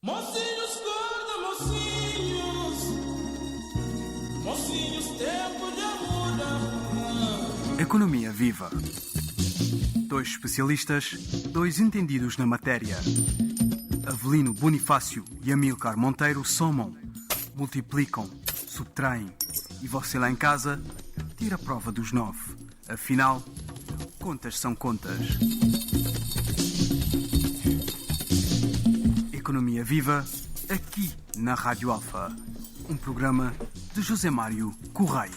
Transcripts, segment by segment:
Mocinhos, corda, mocinhos, mocinhos, tempo de muda. Economia Viva. Dois especialistas, dois entendidos na matéria. Avelino Bonifácio e Amílcar Monteiro somam, multiplicam, subtraem. E você lá em casa tira a prova dos 9. Afinal, contas são contas. Economia Viva, aqui na Rádio Alfa. Um programa de José Mário Correia.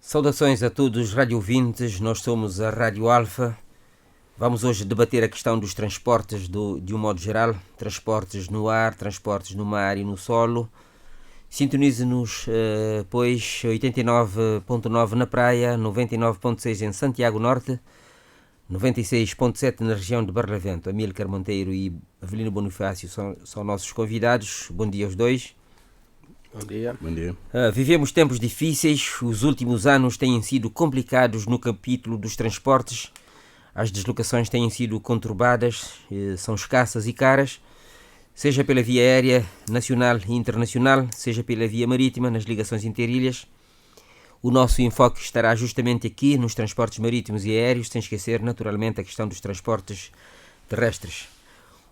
Saudações a todos os radiovintes, nós somos a Rádio Alfa. Vamos hoje debater a questão dos transportes de um modo geral, transportes no ar, transportes no mar e no solo. Sintonize-nos, pois, 89.9 na praia, 99.6 em Santiago Norte, 96.7 na região de Barlavento. Amílcar Monteiro e Avelino Bonifácio são nossos convidados. Bom dia aos dois. Bom dia. Bom dia. Vivemos tempos difíceis, os últimos anos têm sido complicados no capítulo dos transportes. As deslocações têm sido conturbadas, são escassas e caras, seja pela via aérea nacional e internacional, seja pela via marítima, nas ligações interilhas. O nosso enfoque estará justamente aqui, nos transportes marítimos e aéreos, sem esquecer, naturalmente, a questão dos transportes terrestres.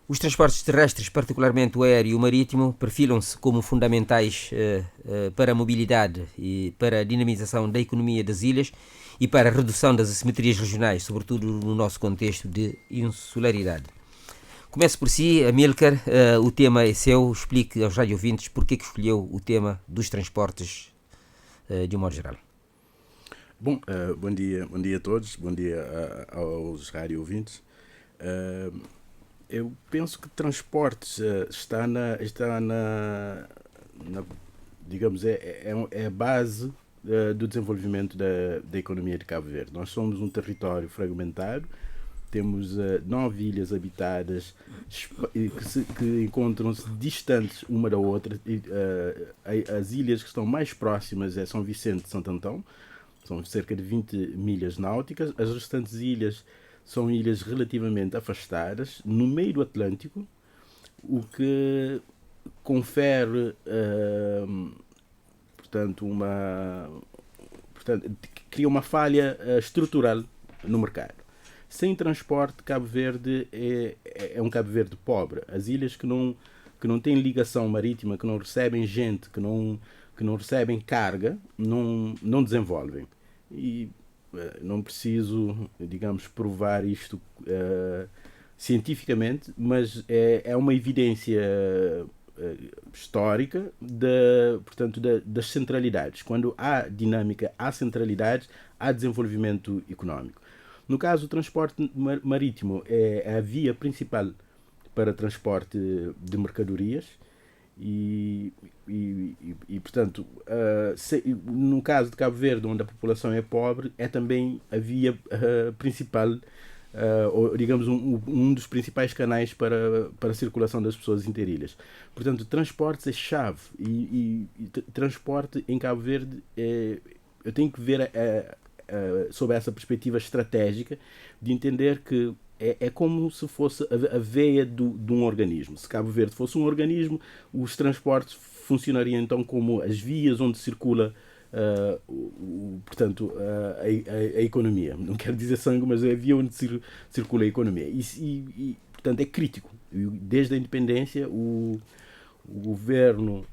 Os transportes terrestres, particularmente o aéreo e o marítimo, perfilam-se como fundamentais para a mobilidade e para a dinamização da economia das ilhas e para a redução das assimetrias regionais, sobretudo no nosso contexto de insularidade. Começo por si, Amílcar, o tema é seu, explique aos radiovintes porque que escolheu o tema dos transportes de um modo geral. Bom dia a todos, bom dia aos radiovintes. Eu penso que transportes está na digamos, é a base do desenvolvimento da economia de Cabo Verde. Nós somos um território fragmentado, temos 9 ilhas habitadas que encontram-se distantes uma da outra. As ilhas que estão mais próximas é São Vicente e Santo Antão, são cerca de 20 milhas náuticas. As restantes ilhas são ilhas relativamente afastadas, no meio do Atlântico, o que confere, cria uma falha estrutural no mercado. Sem transporte, Cabo Verde é um Cabo Verde pobre. As ilhas que não têm ligação marítima, que não recebem gente, que não recebem carga, não desenvolvem. E não preciso, digamos, provar isto cientificamente, mas é uma evidência histórica das centralidades. Quando há dinâmica, há centralidades, há desenvolvimento económico. No caso, o transporte marítimo é a via principal para transporte de mercadorias e portanto, no caso de Cabo Verde, onde a população é pobre, é também a via principal, ou digamos um dos principais canais para a circulação das pessoas interilhas. Portanto, transportes é chave e transporte em Cabo Verde eu tenho que ver sob essa perspectiva estratégica de entender que é como se fosse a veia de um organismo. Se Cabo Verde fosse um organismo, os transportes funcionariam então como as vias onde circula a economia. Não quero dizer sangue, mas é a via onde circula a economia. Portanto, é crítico. Desde a independência, o governo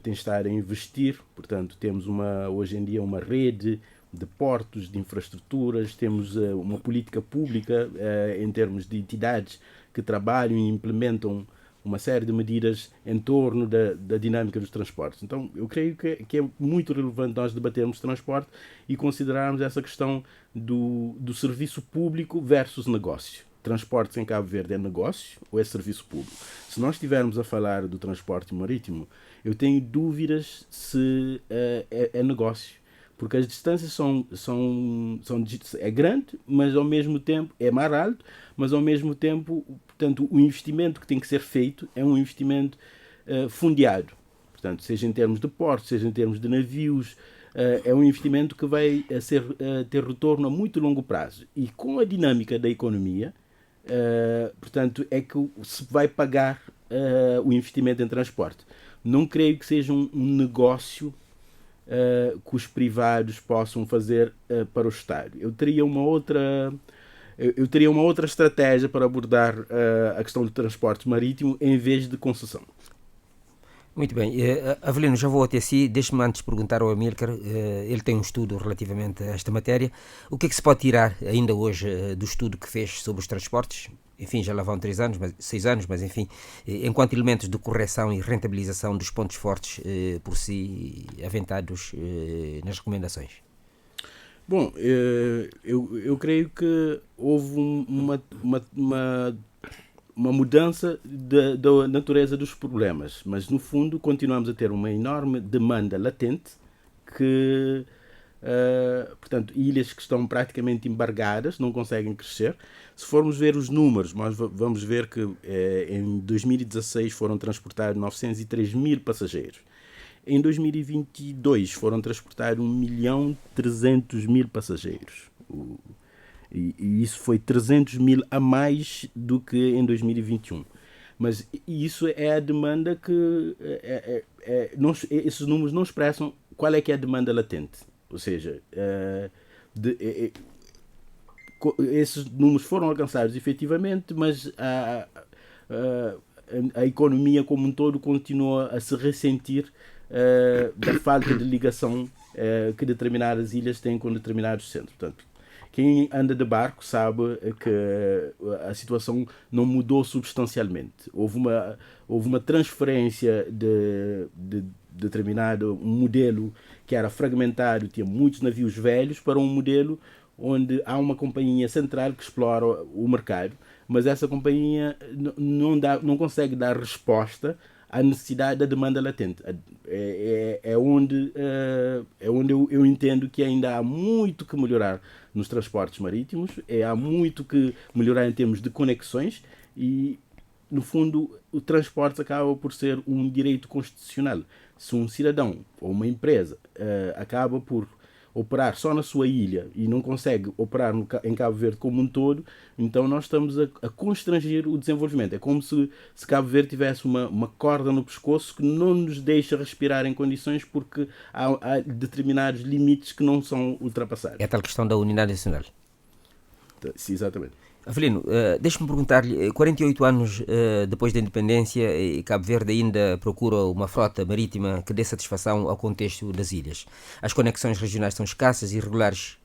tem estado a investir. Portanto, temos hoje em dia uma rede de portos, de infraestruturas, temos uma política pública em termos de entidades que trabalham e implementam uma série de medidas em torno da dinâmica dos transportes. Então, eu creio que é muito relevante nós debatermos transporte e considerarmos essa questão do serviço público versus negócio. Transportes em Cabo Verde é negócio ou é serviço público? Se nós estivermos a falar do transporte marítimo, eu tenho dúvidas se é negócio. Porque as distâncias é grande, mas ao mesmo tempo é mais alto, mas ao mesmo tempo, portanto, o investimento que tem que ser feito é um investimento fundiado. Portanto, seja em termos de portos, seja em termos de navios, é um investimento que vai ter retorno a muito longo prazo. E com a dinâmica da economia, portanto, é que se vai pagar o investimento em transporte. Não creio que seja um negócio que os privados possam fazer para o Estado. Eu teria uma outra estratégia para abordar a questão do transporte marítimo em vez de concessão. Muito bem. Avelino, já vou até si. Deixe-me antes perguntar ao Amílcar. Ele tem um estudo relativamente a esta matéria. O que é que se pode tirar ainda hoje do estudo que fez sobre os transportes? Enfim, já lá vão 6 anos, mas enfim, enquanto elementos de correção e rentabilização dos pontos fortes por si aventados nas recomendações. Bom, eu creio que houve uma mudança da natureza dos problemas, mas no fundo continuamos a ter uma enorme demanda latente que, portanto, ilhas que estão praticamente embargadas, não conseguem crescer. Se formos ver os números, nós vamos ver que em 2016 foram transportados 903 mil passageiros. Em 2022 foram transportados 1.300.000 passageiros. E isso foi 300 mil a mais do que em 2021. Mas isso é a demanda que... esses números não expressam qual é que é a demanda latente. Ou seja, esses números foram alcançados efetivamente, mas a economia como um todo continua a se ressentir da falta de ligação que determinadas ilhas têm com determinados centros. Portanto, quem anda de barco sabe que a situação não mudou substancialmente. Houve uma transferência de determinado modelo que era fragmentado, tinha muitos navios velhos, para um modelo onde há uma companhia central que explora o mercado, mas essa companhia não consegue dar resposta à necessidade da demanda latente. É onde eu entendo que ainda há muito que melhorar nos transportes marítimos, há muito que melhorar em termos de conexões e, no fundo, o transporte acaba por ser um direito constitucional. Se um cidadão ou uma empresa acaba por operar só na sua ilha e não consegue operar em Cabo Verde como um todo, então nós estamos a constranger o desenvolvimento. É como se Cabo Verde tivesse uma corda no pescoço que não nos deixa respirar em condições porque há determinados limites que não são ultrapassados. É a tal questão da unidade nacional. Sim, exatamente. Avelino, deixe-me perguntar-lhe, 48 anos depois da independência, Cabo Verde ainda procura uma frota marítima que dê satisfação ao contexto das ilhas. As conexões regionais são escassas, irregulares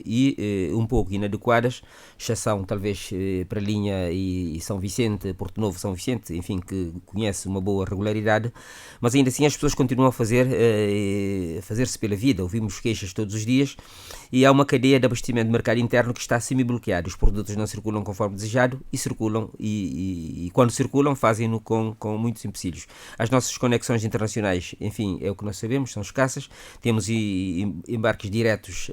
e um pouco inadequadas, exceção talvez para a linha e São Vicente, Porto Novo, São Vicente, enfim, que conhece uma boa regularidade, mas ainda assim as pessoas continuam a fazer-se pela vida. Ouvimos queixas todos os dias e há uma cadeia de abastecimento do mercado interno que está semi-bloqueada. Os produtos não circulam conforme desejado e circulam e quando circulam fazem-no com muitos empecilhos. As nossas conexões internacionais, enfim, é o que nós sabemos, são escassas. Temos embarques diretos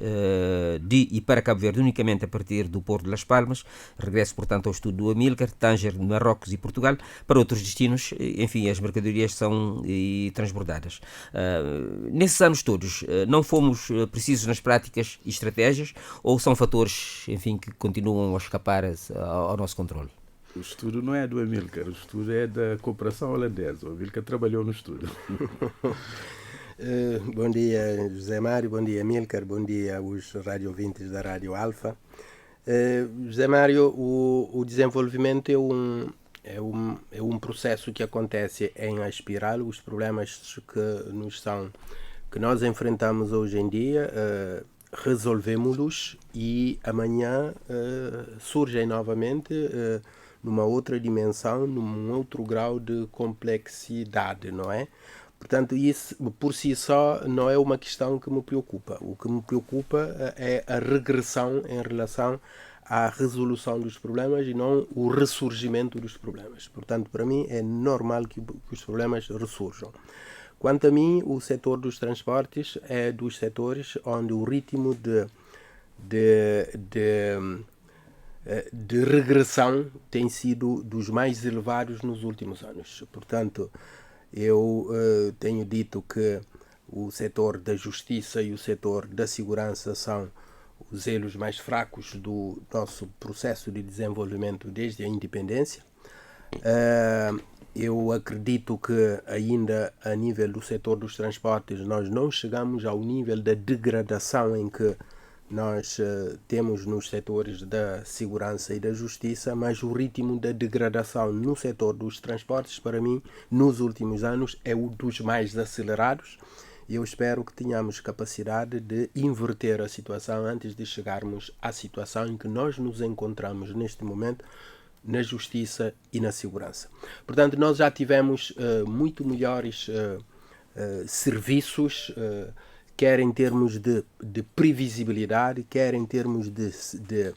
de e para Cabo Verde unicamente a partir do Porto de Las Palmas. Regresso, portanto, ao estudo do Amílcar, Tanger, Marrocos e Portugal. Para outros destinos, enfim, as mercadorias são transbordadas. Nesses anos todos, não fomos precisos nas práticas e estratégias ou são fatores, enfim, que continuam a escapar ao nosso controle? O estudo não é do Amílcar, o estudo é da cooperação holandesa. O Amílcar trabalhou no estudo. Bom dia, José Mário, bom dia, Amílcar, bom dia aos radiovintes da Rádio Alfa. José Mário, o desenvolvimento é um processo que acontece em espiral. Os problemas que nós enfrentamos hoje em dia, resolvemos-los e amanhã surgem novamente numa outra dimensão, num outro grau de complexidade, não é? Portanto, isso por si só não é uma questão que me preocupa. O que me preocupa é a regressão em relação à resolução dos problemas e não o ressurgimento dos problemas. Portanto, para mim é normal que os problemas ressurjam. Quanto a mim, o setor dos transportes é dos setores onde o ritmo de regressão tem sido dos mais elevados nos últimos anos. Portanto, eu tenho dito que o setor da justiça e o setor da segurança são os elos mais fracos do nosso processo de desenvolvimento desde a independência. Eu acredito que ainda a nível do setor dos transportes nós não chegamos ao nível da degradação em que nós temos nos setores da segurança e da justiça, mas o ritmo da degradação no setor dos transportes, para mim, nos últimos anos, é um dos mais acelerados. E eu espero que tenhamos capacidade de inverter a situação antes de chegarmos à situação em que nós nos encontramos neste momento na justiça e na segurança. Portanto, nós já tivemos muito melhores serviços, quer em termos de previsibilidade, quer em termos de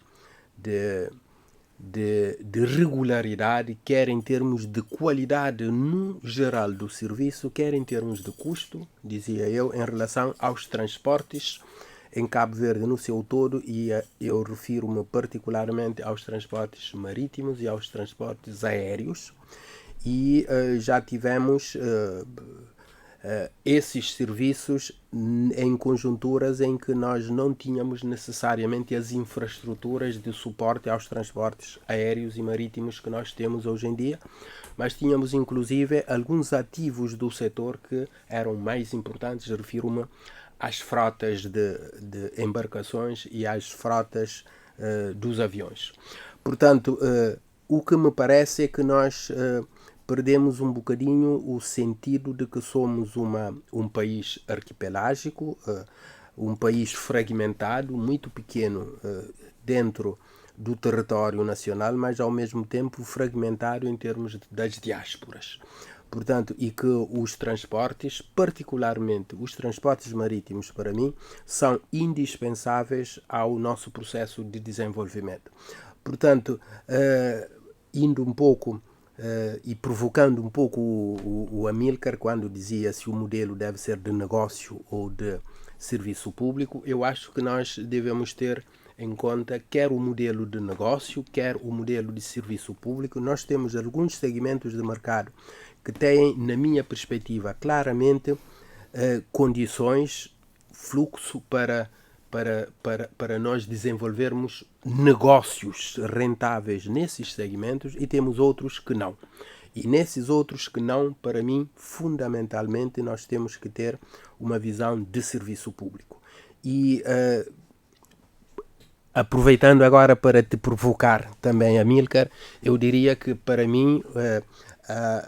regularidade, quer em termos de qualidade no geral do serviço, quer em termos de custo, dizia eu, em relação aos transportes em Cabo Verde no seu todo, e eu refiro-me particularmente aos transportes marítimos e aos transportes aéreos, e já tivemos esses serviços em conjunturas em que nós não tínhamos necessariamente as infraestruturas de suporte aos transportes aéreos e marítimos que nós temos hoje em dia, mas tínhamos inclusive alguns ativos do setor que eram mais importantes. Refiro-me às frotas de embarcações e às frotas dos aviões. Portanto, o que me parece é que nós perdemos um bocadinho o sentido de que somos um país arquipelágico, um país fragmentado, muito pequeno dentro do território nacional, mas ao mesmo tempo fragmentado em termos das diásporas. Portanto, e que os transportes, particularmente os transportes marítimos, para mim, são indispensáveis ao nosso processo de desenvolvimento. Portanto, indo um pouco e provocando um pouco o Amílcar quando dizia se o modelo deve ser de negócio ou de serviço público, eu acho que nós devemos ter em conta quer o modelo de negócio, quer o modelo de serviço público. Nós temos alguns segmentos de mercado que têm, na minha perspectiva, claramente condições, fluxo para nós desenvolvermos negócios rentáveis nesses segmentos, e temos outros que não. E nesses outros que não, para mim, fundamentalmente, nós temos que ter uma visão de serviço público. E aproveitando agora para te provocar também, Amílcar, eu diria que para mim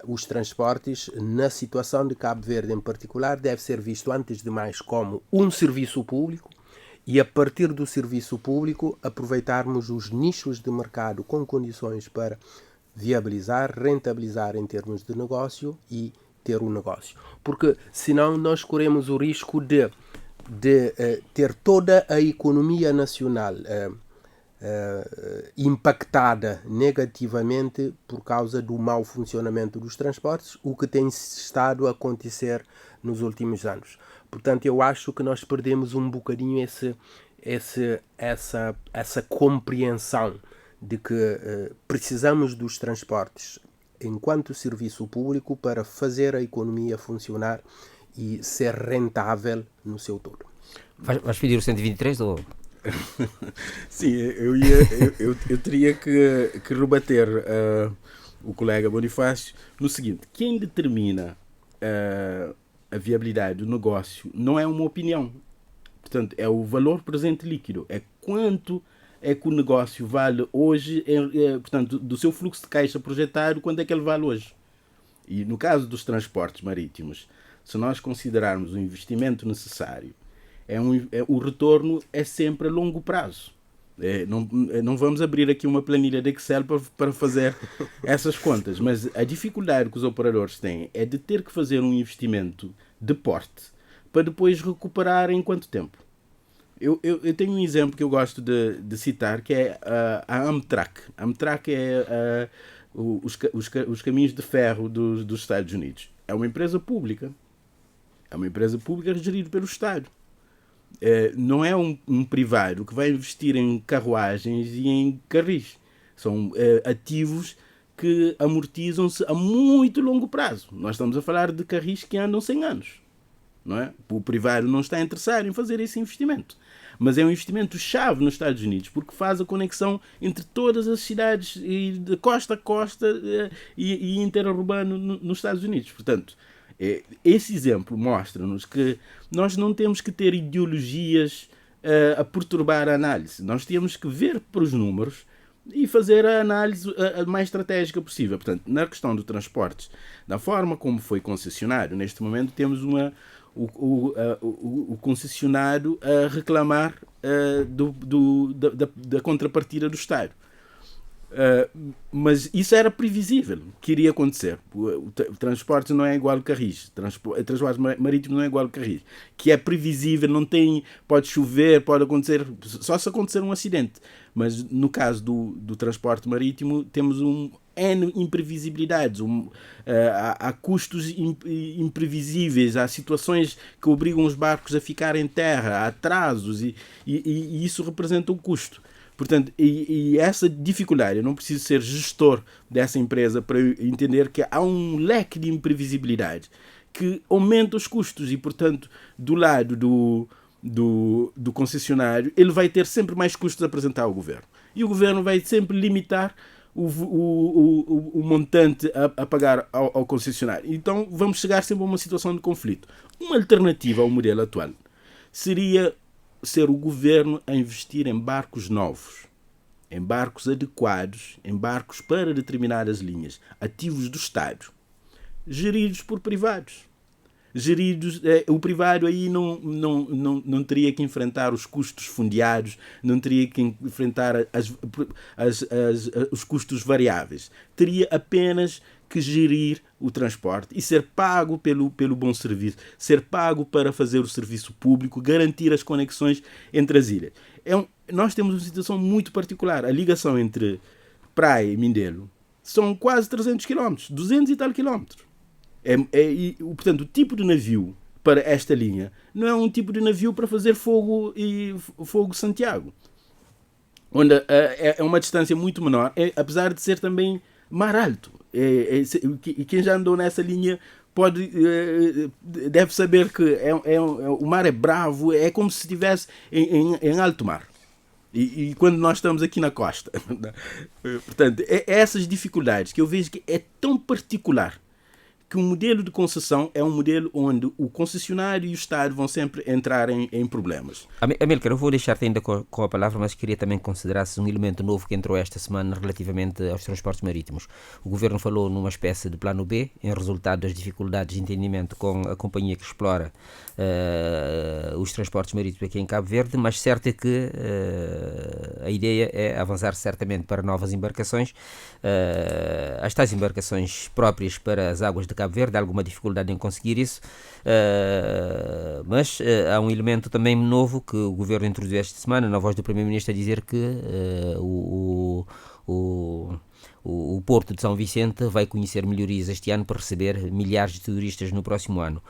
os transportes, na situação de Cabo Verde em particular, deve ser visto antes de mais como um serviço público, e a partir do serviço público aproveitarmos os nichos de mercado com condições para viabilizar, rentabilizar em termos de negócio e ter um negócio. Porque senão nós corremos o risco de ter toda a economia nacional impactada negativamente por causa do mau funcionamento dos transportes, o que tem estado a acontecer nos últimos anos. Portanto, eu acho que nós perdemos um bocadinho essa compreensão de que precisamos dos transportes enquanto serviço público para fazer a economia funcionar e ser rentável no seu todo. Vais pedir o 123 ou... Sim, eu teria que rebater o colega Bonifácio no seguinte: quem determina a viabilidade do negócio não é uma opinião. Portanto, é o valor presente líquido, é quanto é que o negócio vale hoje, portanto, do seu fluxo de caixa projetado, quanto é que ele vale hoje. E no caso dos transportes marítimos, se nós considerarmos o investimento necessário, o retorno é sempre a longo prazo. Não vamos abrir aqui uma planilha de Excel para fazer essas contas, mas a dificuldade que os operadores têm é de ter que fazer um investimento de porte para depois recuperar em quanto tempo. Eu tenho um exemplo que eu gosto de citar, que é a Amtrak. A Amtrak é os caminhos de ferro dos Estados Unidos. É uma empresa pública. É uma empresa pública gerida pelo Estado. Não é um privado que vai investir em carruagens e em carris. São ativos que amortizam-se a muito longo prazo. Nós estamos a falar de carris que andam 100 anos. não é? O privado não está interessado em fazer esse investimento. Mas é um investimento-chave nos Estados Unidos, porque faz a conexão entre todas as cidades de costa a costa e interurbano nos Estados Unidos. Portanto, esse exemplo mostra-nos que nós não temos que ter ideologias a perturbar a análise. Nós temos que ver para os números e fazer a análise a mais estratégica possível. Portanto, na questão do transportes, da forma como foi concessionário, neste momento temos o concessionário a reclamar da contrapartida do Estado. Mas isso era previsível que iria acontecer. O transporte não é igual a Carris, transporte marítimo não é igual a Carris, que é previsível, não tem, pode chover, pode acontecer, só se acontecer um acidente. Mas no caso do transporte marítimo temos N imprevisibilidades, há custos imprevisíveis, há situações que obrigam os barcos a ficar em terra, há atrasos e isso representa um custo. Portanto, e essa dificuldade, eu não preciso ser gestor dessa empresa para entender que há um leque de imprevisibilidade que aumenta os custos e, portanto, do lado do concessionário, ele vai ter sempre mais custos a apresentar ao governo. E o governo vai sempre limitar o montante a pagar ao concessionário. Então, vamos chegar sempre a uma situação de conflito. Uma alternativa ao modelo atual seria ser o governo a investir em barcos novos, em barcos adequados, em barcos para determinadas linhas, ativos do Estado, geridos por privados. O privado aí não teria que enfrentar os custos fundiários, não teria que enfrentar os custos variáveis. Teria apenas que gerir o transporte e ser pago pelo bom serviço, ser pago para fazer o serviço público, garantir as conexões entre as ilhas. Nós temos uma situação muito particular. A ligação entre Praia e Mindelo são quase 300 km, 200 e tal quilómetros. Portanto, o tipo de navio para esta linha não é um tipo de navio para fazer fogo Santiago, onde é uma distância muito menor, apesar de ser também mar alto. E quem já andou nessa linha deve saber que o mar é bravo, é como se estivesse em alto mar. E quando nós estamos aqui na costa. Portanto, essas dificuldades que eu vejo que é tão particular que o modelo de concessão é um modelo onde o concessionário e o Estado vão sempre entrar em problemas. Amílcar, eu vou deixar-te ainda com a palavra, mas queria também que considerasses um elemento novo que entrou esta semana relativamente aos transportes marítimos. O Governo falou numa espécie de plano B, em resultado das dificuldades de entendimento com a companhia que explora os transportes marítimos aqui em Cabo Verde, mas certo é que a ideia é avançar certamente para novas embarcações, as tais embarcações próprias para as águas de Cabo Verde. Há alguma dificuldade em conseguir isso, mas há um elemento também novo que o Governo introduziu esta semana, na voz do Primeiro-Ministro, a dizer que o Porto de São Vicente vai conhecer melhorias este ano para receber milhares de turistas no próximo ano.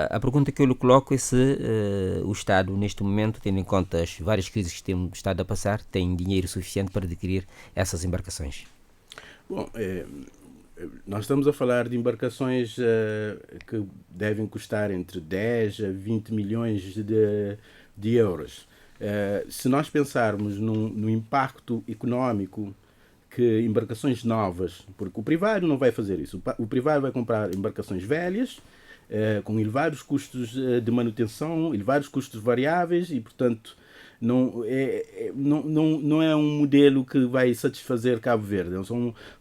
A pergunta que eu lhe coloco é se o Estado, neste momento, tendo em conta as várias crises que temos estado a passar, tem dinheiro suficiente para adquirir essas embarcações. Bom, nós estamos a falar de embarcações que devem custar entre 10 a 20 milhões de euros. Se nós pensarmos no impacto económico que embarcações novas, porque o privado não vai fazer isso, o privado vai comprar embarcações velhas, com elevados custos de manutenção, elevados custos variáveis e, portanto, não é um modelo que vai satisfazer Cabo Verde.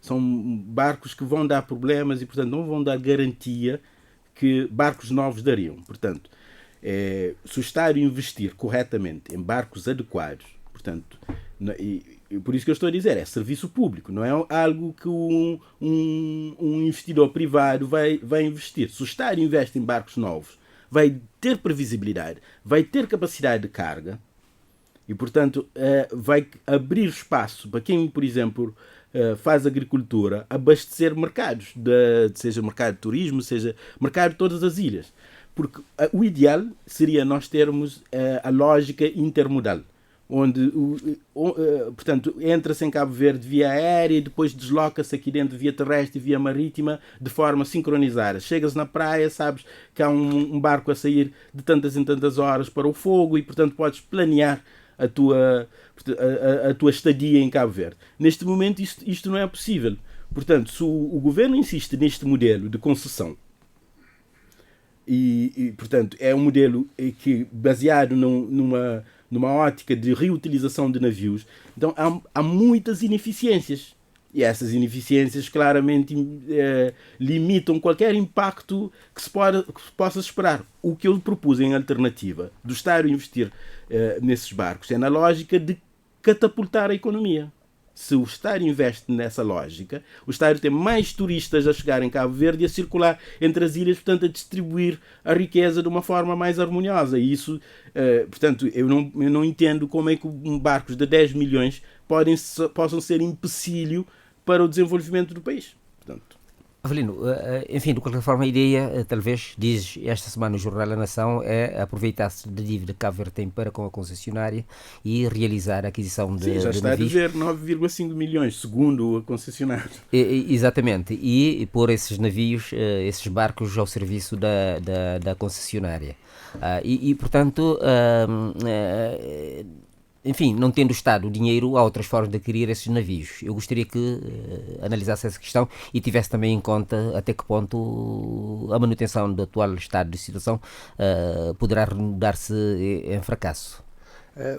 São barcos que vão dar problemas e, portanto, não vão dar garantia que barcos novos dariam. Portanto, se o Estado investir corretamente em barcos adequados, portanto, e por isso que eu estou a dizer, é serviço público, não é algo que um investidor privado vai investir. Se o Estado investe em barcos novos, vai ter previsibilidade, vai ter capacidade de carga, e, portanto, vai abrir espaço para quem, por exemplo, faz agricultura, abastecer mercados, seja mercado de turismo, seja mercado de todas as ilhas. Porque o ideal seria nós termos a lógica intermodal, onde, portanto, entra-se em Cabo Verde via aérea e depois desloca-se aqui dentro via terrestre e via marítima de forma sincronizada. Chegas na praia, sabes que há um barco a sair de tantas em tantas horas para o fogo e, portanto, podes planear a tua estadia em Cabo Verde. Neste momento isto não é possível. Portanto, se o governo insiste neste modelo de concessão portanto, é um modelo que baseado numa ótica de reutilização de navios, então há muitas ineficiências. E essas ineficiências claramente limitam qualquer impacto que se possa esperar. O que eu propus em alternativa do Estado investir nesses barcos é na lógica de catapultar a economia. Se o Estado investe nessa lógica, o Estado tem mais turistas a chegar em Cabo Verde e a circular entre as ilhas, portanto, a distribuir a riqueza de uma forma mais harmoniosa. E isso, portanto, eu não entendo como é que barcos de 10 milhões possam ser empecilho para o desenvolvimento do país. Portanto, Avelino, enfim, de qualquer forma, a ideia, talvez, diz esta semana no Jornal da Nação, é aproveitar-se da dívida que Cabo Verde tem para com a concessionária e realizar a aquisição de já está navios. A dizer 9,5 milhões, segundo a concessionária. Exatamente, e pôr esses navios, esses barcos ao serviço da concessionária. Portanto, enfim, não tendo o Estado o dinheiro, há outras formas de adquirir esses navios. Eu gostaria que analisasse essa questão e tivesse também em conta até que ponto a manutenção do atual estado de situação poderá dar-se em fracasso.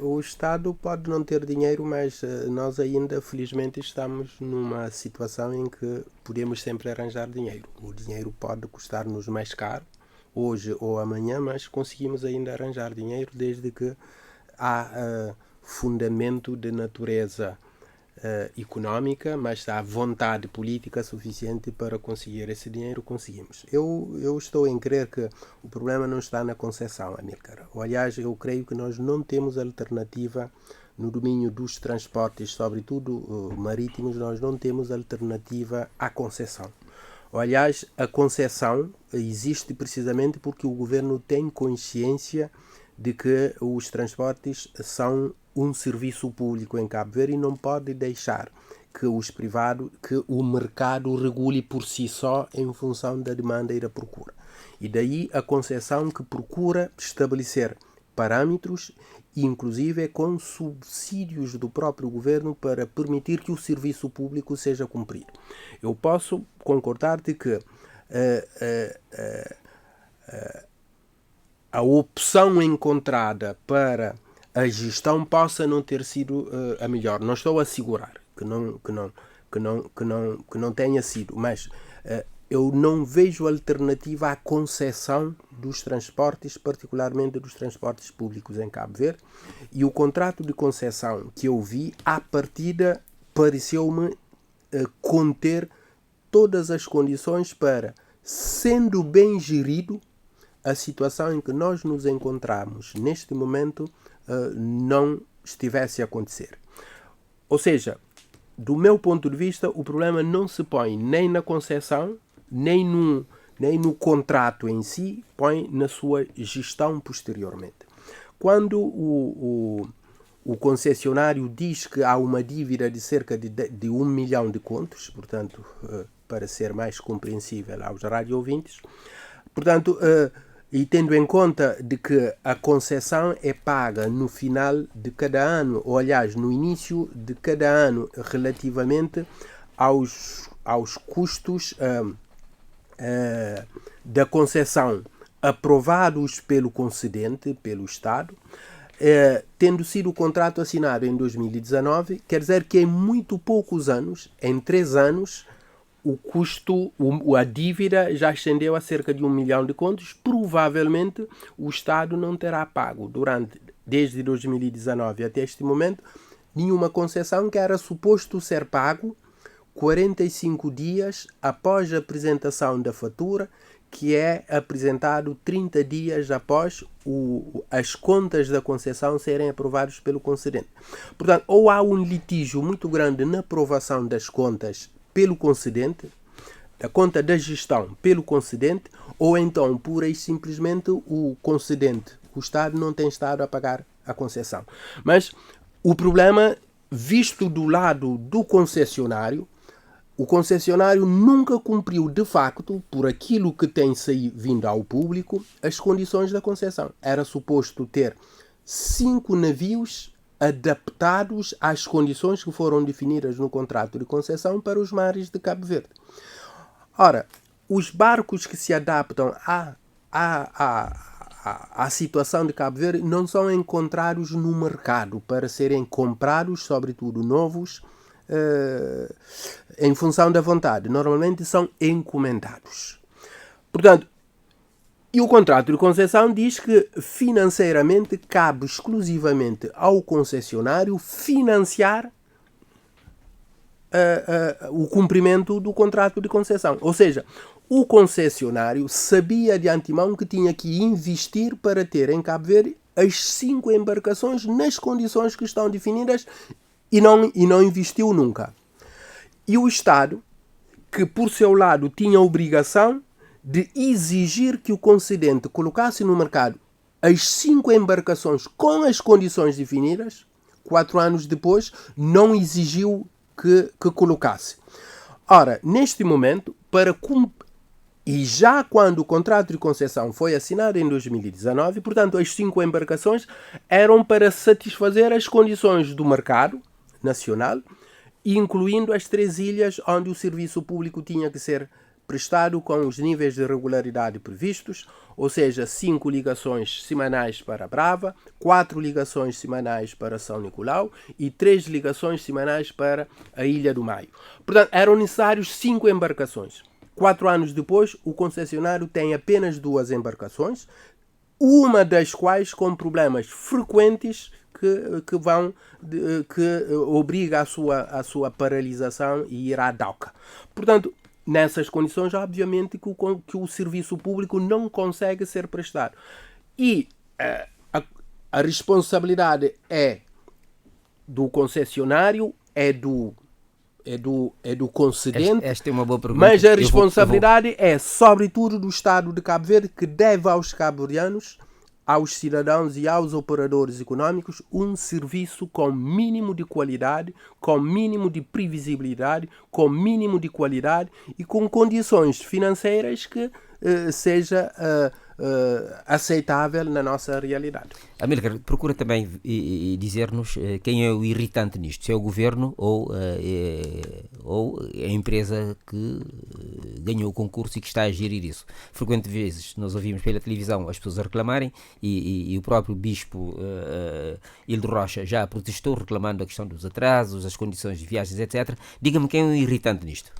O Estado pode não ter dinheiro, mas nós ainda, felizmente, estamos numa situação em que podemos sempre arranjar dinheiro. O dinheiro pode custar-nos mais caro, hoje ou amanhã, mas conseguimos ainda arranjar dinheiro desde que há fundamento de natureza económica, mas há vontade política suficiente para conseguir esse dinheiro, conseguimos. Eu estou em crer que o problema não está na concessão, Amílcar. Aliás, eu creio que nós não temos alternativa no domínio dos transportes, sobretudo marítimos, nós não temos alternativa à concessão. Aliás, a concessão existe precisamente porque o governo tem consciência de que os transportes são um serviço público em Cabo Verde e não pode deixar que que o mercado regule por si só em função da demanda e da procura. E daí a concessão que procura estabelecer parâmetros, inclusive com subsídios do próprio governo para permitir que o serviço público seja cumprido. Eu posso concordar de que a opção encontrada para a gestão possa não ter sido a melhor. Não estou a assegurar que não tenha sido, mas eu não vejo alternativa à concessão dos transportes, particularmente dos transportes públicos em Cabo Verde, e o contrato de concessão que eu vi, à partida, pareceu-me conter todas as condições para, sendo bem gerido, a situação em que nós nos encontramos neste momento não estivesse a acontecer. Ou seja, do meu ponto de vista, o problema não se põe nem na concessão, nem no contrato em si, põe na sua gestão posteriormente. Quando o concessionário diz que há uma dívida de cerca de 1 milhão de contos, portanto, para ser mais compreensível aos rádio-ouvintes, portanto, e tendo em conta de que a concessão é paga no final de cada ano, ou aliás, no início de cada ano, relativamente aos custos da concessão aprovados pelo concedente, pelo Estado, tendo sido o contrato assinado em 2019, quer dizer que em muito poucos anos, em 3 anos, o custo, a dívida já ascendeu a cerca de 1 milhão de contos. Provavelmente o Estado não terá pago desde 2019 até este momento nenhuma concessão que era suposto ser pago 45 dias após a apresentação da fatura, que é apresentado 30 dias após as contas da concessão serem aprovadas pelo concedente. Portanto, ou há um litígio muito grande na aprovação das contas pelo concedente, da conta da gestão pelo concedente, ou então, pura e simplesmente, o concedente, o Estado, não tem estado a pagar a concessão. Mas O problema, visto do lado do concessionário, o concessionário nunca cumpriu de facto, por aquilo que tem vindo ao público, as condições da concessão. Era suposto ter 5 navios adaptados às condições que foram definidas no contrato de concessão para os mares de Cabo Verde. Ora, os barcos que se adaptam à situação de Cabo Verde não são encontrados no mercado para serem comprados, sobretudo novos, em função da vontade. Normalmente são encomendados. Portanto, e o contrato de concessão diz que financeiramente cabe exclusivamente ao concessionário financiar o cumprimento do contrato de concessão. Ou seja, o concessionário sabia de antemão que tinha que investir para ter em Cabo Verde as 5 embarcações nas condições que estão definidas e não investiu nunca. E o Estado, que por seu lado tinha a obrigação de exigir que o concedente colocasse no mercado as 5 embarcações com as condições definidas, 4 anos depois não exigiu que colocasse. Ora, neste momento, e já quando o contrato de concessão foi assinado em 2019, portanto, as 5 embarcações eram para satisfazer as condições do mercado nacional, incluindo as 3 ilhas onde o serviço público tinha que ser prestado com os níveis de regularidade previstos, ou seja, 5 ligações semanais para Brava, 4 ligações semanais para São Nicolau e 3 ligações semanais para a Ilha do Maio. Portanto, eram necessários 5 embarcações. 4 anos depois, o concessionário tem apenas 2 embarcações, uma das quais com problemas frequentes que obriga a sua paralisação e ir à DAUCA. Portanto, nessas condições, obviamente, que o serviço público não consegue ser prestado. E a responsabilidade é do concessionário, é do concedente, esta é uma boa pergunta. Mas a responsabilidade é, sobretudo, do Estado de Cabo Verde, que deve aos cabo-verdianos, aos cidadãos e aos operadores econômicos um serviço com mínimo de qualidade, com mínimo de previsibilidade, com mínimo de qualidade e com condições financeiras que seja aceitável na nossa realidade. Amílcar, procura também dizer-nos quem é o irritante nisto, se é o governo ou a empresa que ganhou o concurso e que está a gerir isso. Frequentes vezes nós ouvimos pela televisão as pessoas a reclamarem e o próprio bispo Hildo Rocha já protestou reclamando a questão dos atrasos, as condições de viagens, etc. Diga-me quem é o irritante nisto.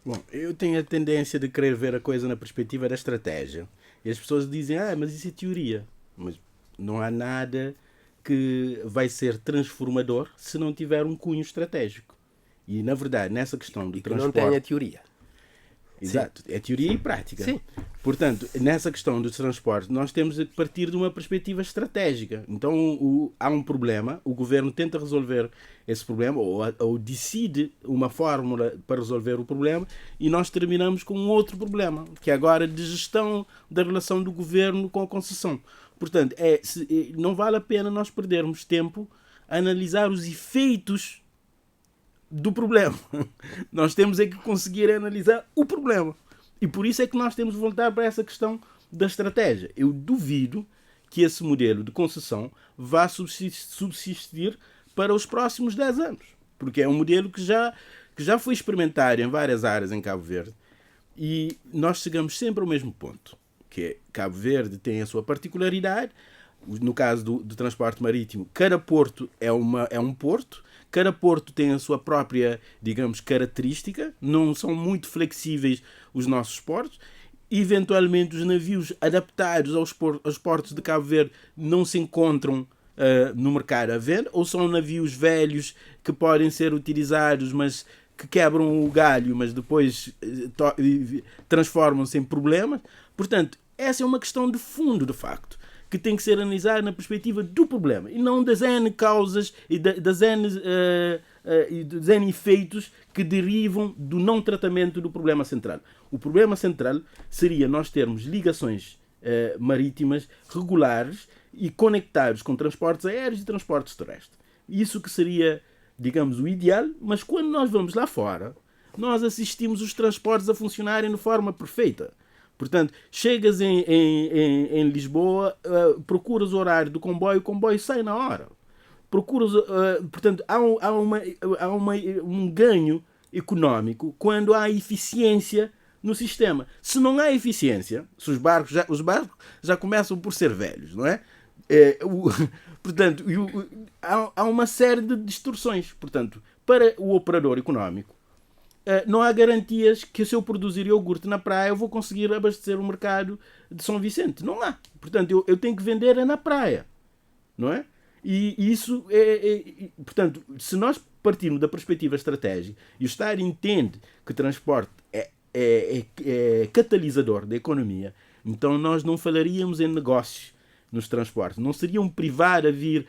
Bom, eu tenho a tendência de querer ver a coisa na perspectiva da estratégia. E as pessoas dizem, mas isso é teoria. Mas não há nada que vai ser transformador se não tiver um cunho estratégico. E, na verdade, nessa questão do transporte... não tem a teoria. Exato, é teoria e prática. Sim. Portanto, nessa questão dos transportes, nós temos que partir de uma perspectiva estratégica. Então, há um problema, o governo tenta resolver esse problema, ou decide uma fórmula para resolver o problema, e nós terminamos com um outro problema, que é agora de gestão da relação do governo com a concessão. Portanto, não vale a pena nós perdermos tempo a analisar os efeitos do problema. Nós temos é que conseguir analisar o problema. E por isso é que nós temos de voltar para essa questão da estratégia. Eu duvido que esse modelo de concessão vá subsistir para os próximos 10 anos. Porque é um modelo que já foi experimentado em várias áreas em Cabo Verde. E nós chegamos sempre ao mesmo ponto. Que é, Cabo Verde tem a sua particularidade. No caso do transporte marítimo, cada porto é um porto. Cada porto tem a sua própria, digamos, característica. Não são muito flexíveis os nossos portos. Eventualmente, os navios adaptados aos portos de Cabo Verde não se encontram no mercado à venda. Ou são navios velhos que podem ser utilizados, mas que quebram o galho, mas depois transformam-se em problemas. Portanto, essa é uma questão de fundo, de facto, que tem que ser analisado na perspectiva do problema e não das N causas e dos N efeitos que derivam do não tratamento do problema central. O problema central seria nós termos ligações marítimas regulares e conectados com transportes aéreos e transportes terrestres. Isso que seria, digamos, o ideal, mas quando nós vamos lá fora, nós assistimos os transportes a funcionarem de forma perfeita. Portanto, chegas em Lisboa, procuras o horário do comboio, o comboio sai na hora. Procuras, portanto, há um ganho económico quando há eficiência no sistema. Se não há eficiência, se os barcos já começam por ser velhos, não é? Portanto, há uma série de distorções. Portanto, para o operador económico, não há garantias que se eu produzir iogurte na praia eu vou conseguir abastecer o mercado de São Vicente. Não há. Portanto, eu tenho que vender na praia, não é? E isso portanto, se nós partirmos da perspectiva estratégica e o Estado entende que o transporte é catalisador da economia, então nós não falaríamos em negócios nos transportes. Não seria um privado a vir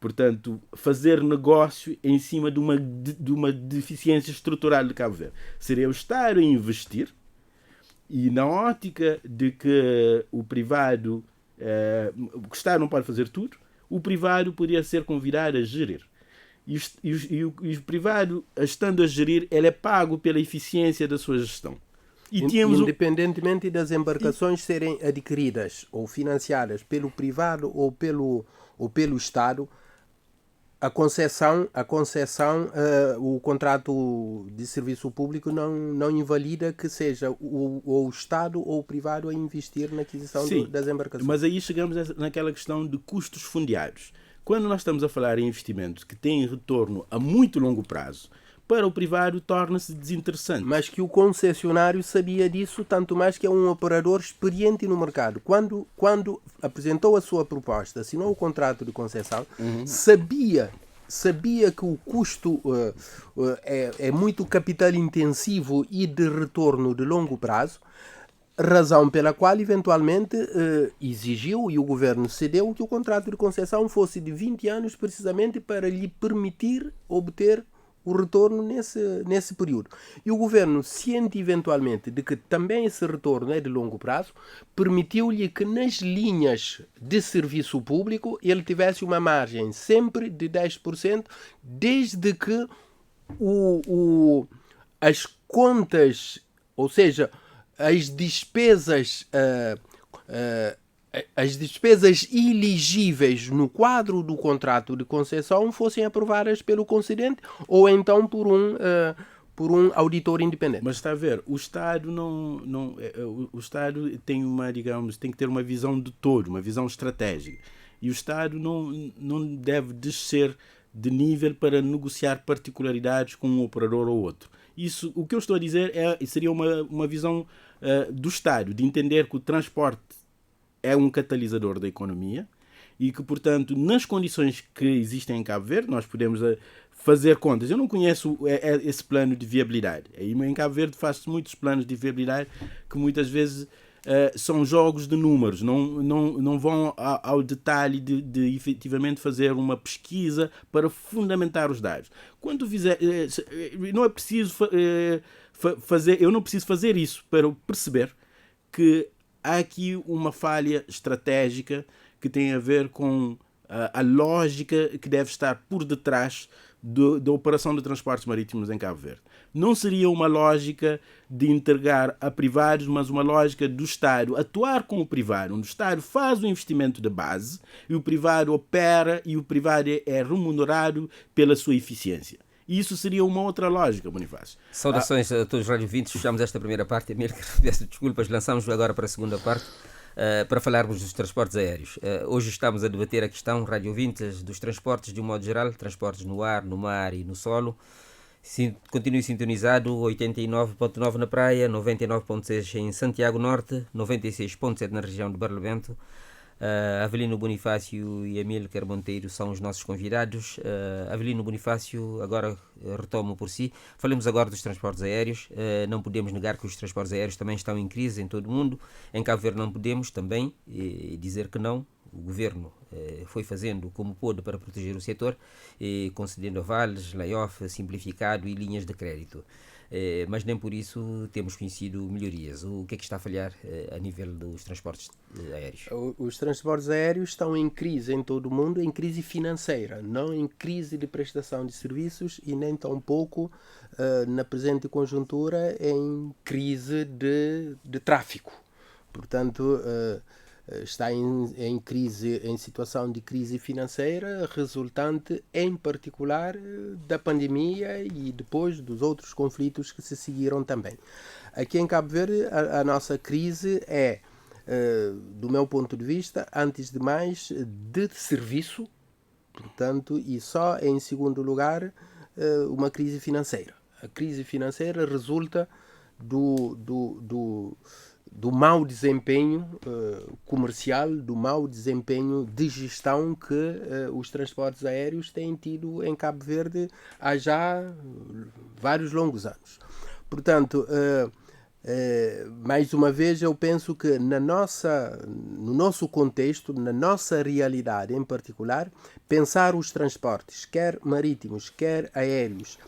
portanto, fazer negócio em cima de uma deficiência estrutural de Cabo Verde. Seria o Estado a investir e na ótica de que o privado, o Estado não pode fazer tudo, o privado poderia ser convidado a gerir. E o privado, estando a gerir, ele é pago pela eficiência da sua gestão. Independentemente das embarcações serem adquiridas ou financiadas pelo privado ou pelo Estado, a concessão, o contrato de serviço público não invalida que seja o Estado ou o privado a investir na aquisição das embarcações. Mas aí chegamos naquela questão de custos fundiários. Quando nós estamos a falar em investimentos que têm retorno a muito longo prazo, para o privado torna-se desinteressante. Mas que o concessionário sabia disso, tanto mais que é um operador experiente no mercado. Quando apresentou a sua proposta, assinou o contrato de concessão, sabia que o custo é muito capital intensivo e de retorno de longo prazo, razão pela qual eventualmente exigiu e o governo cedeu que o contrato de concessão fosse de 20 anos precisamente para lhe permitir obter o retorno nesse período. E o governo, ciente eventualmente de que também esse retorno é de longo prazo, permitiu-lhe que nas linhas de serviço público ele tivesse uma margem sempre de 10%, desde que as contas, ou seja, as despesas elegíveis no quadro do contrato de concessão fossem aprovadas pelo concedente ou então por um auditor independente. Mas está a ver, o Estado o Estado tem tem que ter uma visão de todo, uma visão estratégica. E o Estado não deve descer de nível para negociar particularidades com um operador ou outro. Isso, o que eu estou a dizer seria uma visão do Estado, de entender que o transporte é um catalisador da economia e que, portanto, nas condições que existem em Cabo Verde, nós podemos fazer contas. Eu não conheço esse plano de viabilidade. Em Cabo Verde faz-se muitos planos de viabilidade que muitas vezes são jogos de números, não vão ao detalhe de efetivamente fazer uma pesquisa para fundamentar os dados. Quando fizer, não é preciso fazer, eu não preciso fazer isso para perceber que há aqui uma falha estratégica que tem a ver com a lógica que deve estar por detrás da operação de transportes marítimos em Cabo Verde. Não seria uma lógica de entregar a privados, mas uma lógica do Estado atuar com o privado, onde o Estado faz o investimento de base e o privado opera e o privado é remunerado pela sua eficiência. E isso seria uma outra lógica, Bonifácio. Saudações a todos os radiovintes. Fechamos esta primeira parte. Amílcar, peço desculpas. Lançamos agora para a segunda parte para falarmos dos transportes aéreos. Hoje estamos a debater a questão, radiovintes, dos transportes de um modo geral, transportes no ar, no mar e no solo. Continue sintonizado, 89.9 na praia, 99.6 em Santiago Norte, 96.7 na região de Barlovento. Avelino Bonifácio e Amílcar Monteiro são os nossos convidados. Avelino Bonifácio, agora retomo por si. Falemos agora dos transportes aéreos. Não podemos negar que os transportes aéreos também estão em crise em todo o mundo. Em Cabo Verde não podemos também dizer que não. o governo foi fazendo como pôde para proteger o setor, concedendo avales, layoff simplificado e linhas de crédito. Mas nem por isso temos conhecido melhorias. O que é que está a falhar a nível dos transportes aéreos? Os transportes aéreos estão em crise em todo o mundo, em crise financeira, não em crise de prestação de serviços e nem tampouco, na presente conjuntura, em crise de tráfico. Portanto, está em crise, em situação de crise financeira, resultante em particular da pandemia e depois dos outros conflitos que se seguiram também. Aqui em Cabo Verde, a nossa crise é, do meu ponto de vista, antes de mais, de serviço, portanto, e só em segundo lugar, uma crise financeira. A crise financeira resulta do mau desempenho comercial, do mau desempenho de gestão que os transportes aéreos têm tido em Cabo Verde há já vários longos anos. Portanto, mais uma vez, eu penso que no nosso contexto, na nossa realidade em particular, pensar os transportes, quer marítimos, quer aéreos,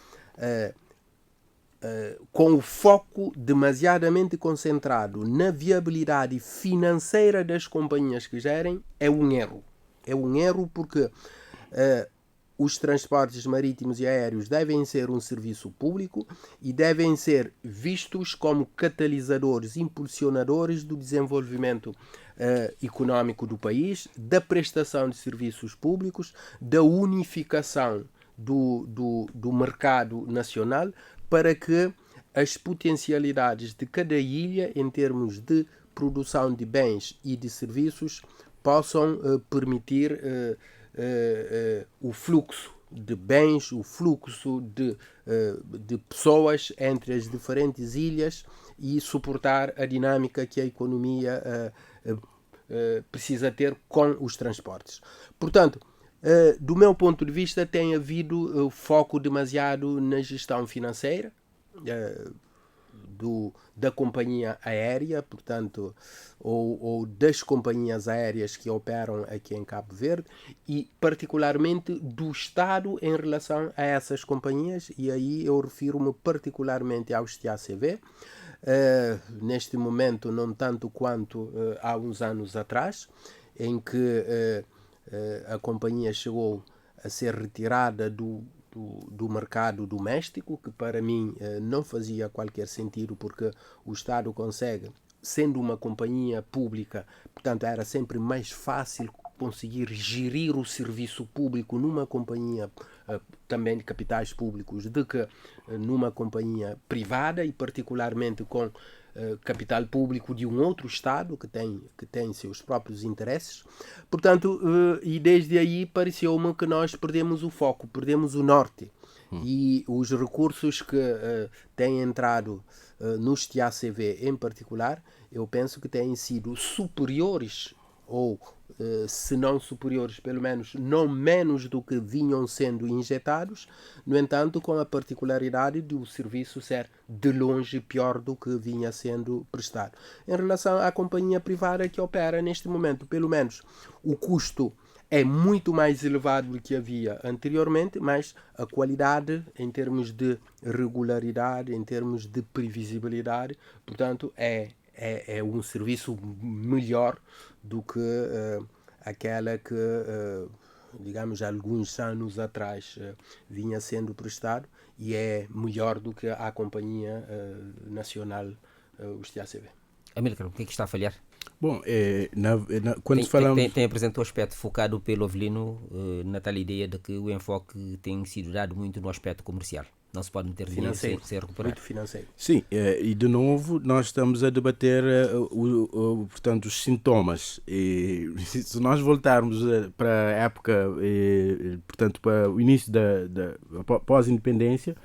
com o foco demasiadamente concentrado na viabilidade financeira das companhias que gerem, é um erro. É um erro porque os transportes marítimos e aéreos devem ser um serviço público e devem ser vistos como catalisadores, impulsionadores do desenvolvimento económico do país, da prestação de serviços públicos, da unificação do mercado nacional, para que as potencialidades de cada ilha em termos de produção de bens e de serviços possam permitir o fluxo de bens, o fluxo de pessoas entre as diferentes ilhas e suportar a dinâmica que a economia precisa ter com os transportes. Portanto, do meu ponto de vista, tem havido foco demasiado na gestão financeira da companhia aérea, portanto, ou das companhias aéreas que operam aqui em Cabo Verde e particularmente do Estado em relação a essas companhias, e aí eu refiro-me particularmente aos TACV, neste momento não tanto quanto há uns anos atrás, em que a companhia chegou a ser retirada do mercado doméstico, que para mim não fazia qualquer sentido, porque o Estado consegue, sendo uma companhia pública, portanto era sempre mais fácil conseguir gerir o serviço público numa companhia também de capitais públicos do que numa companhia privada e particularmente com capital público de um outro Estado que tem seus próprios interesses. Portanto, e desde aí pareceu-me que nós perdemos o foco, perdemos o norte. E os recursos que têm entrado nos TACV em particular, eu penso que têm sido superiores, ou se não superiores, pelo menos não menos do que vinham sendo injetados, no entanto com a particularidade de o serviço ser de longe pior do que vinha sendo prestado. Em relação à companhia privada que opera neste momento, pelo menos o custo é muito mais elevado do que havia anteriormente, mas a qualidade em termos de regularidade, em termos de previsibilidade, portanto é um serviço melhor do que aquela que, digamos, alguns anos atrás vinha sendo prestado, e é melhor do que a companhia nacional, os TACV. Amílcar, o que é que está a falhar? Bom, quando falamos... Tem apresentado o aspecto focado pelo Avelino na tal ideia de que o enfoque tem sido dado muito no aspecto comercial. Não se pode meter dinheiro sem recuperar. Muito financeiro. Sim, e de novo nós estamos a debater portanto, os sintomas. E se nós voltarmos para a época, portanto, para o início da pós-independência,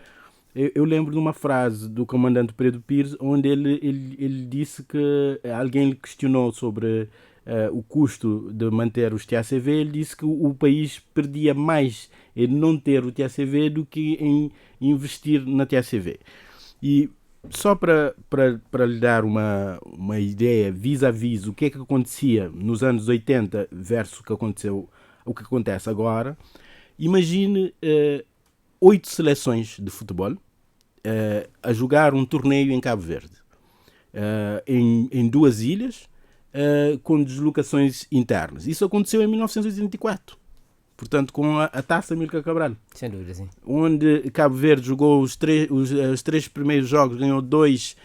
eu lembro de uma frase do comandante Pedro Pires, onde ele disse que alguém lhe questionou sobre o custo de manter os TACV. Ele disse que o país perdia mais em não ter o TACV do que em investir na TACV. E Só para lhe dar uma ideia vis-à-vis o que é que acontecia nos anos 80 versus o que acontece agora, imagine 8 seleções de futebol a jogar um torneio em Cabo Verde, em 2 ilhas, com deslocações internas. Isso aconteceu em 1984. Portanto, com a Taça Amílcar Cabral. Sem dúvida, sim. Onde Cabo Verde jogou os 3 primeiros jogos, ganhou 2,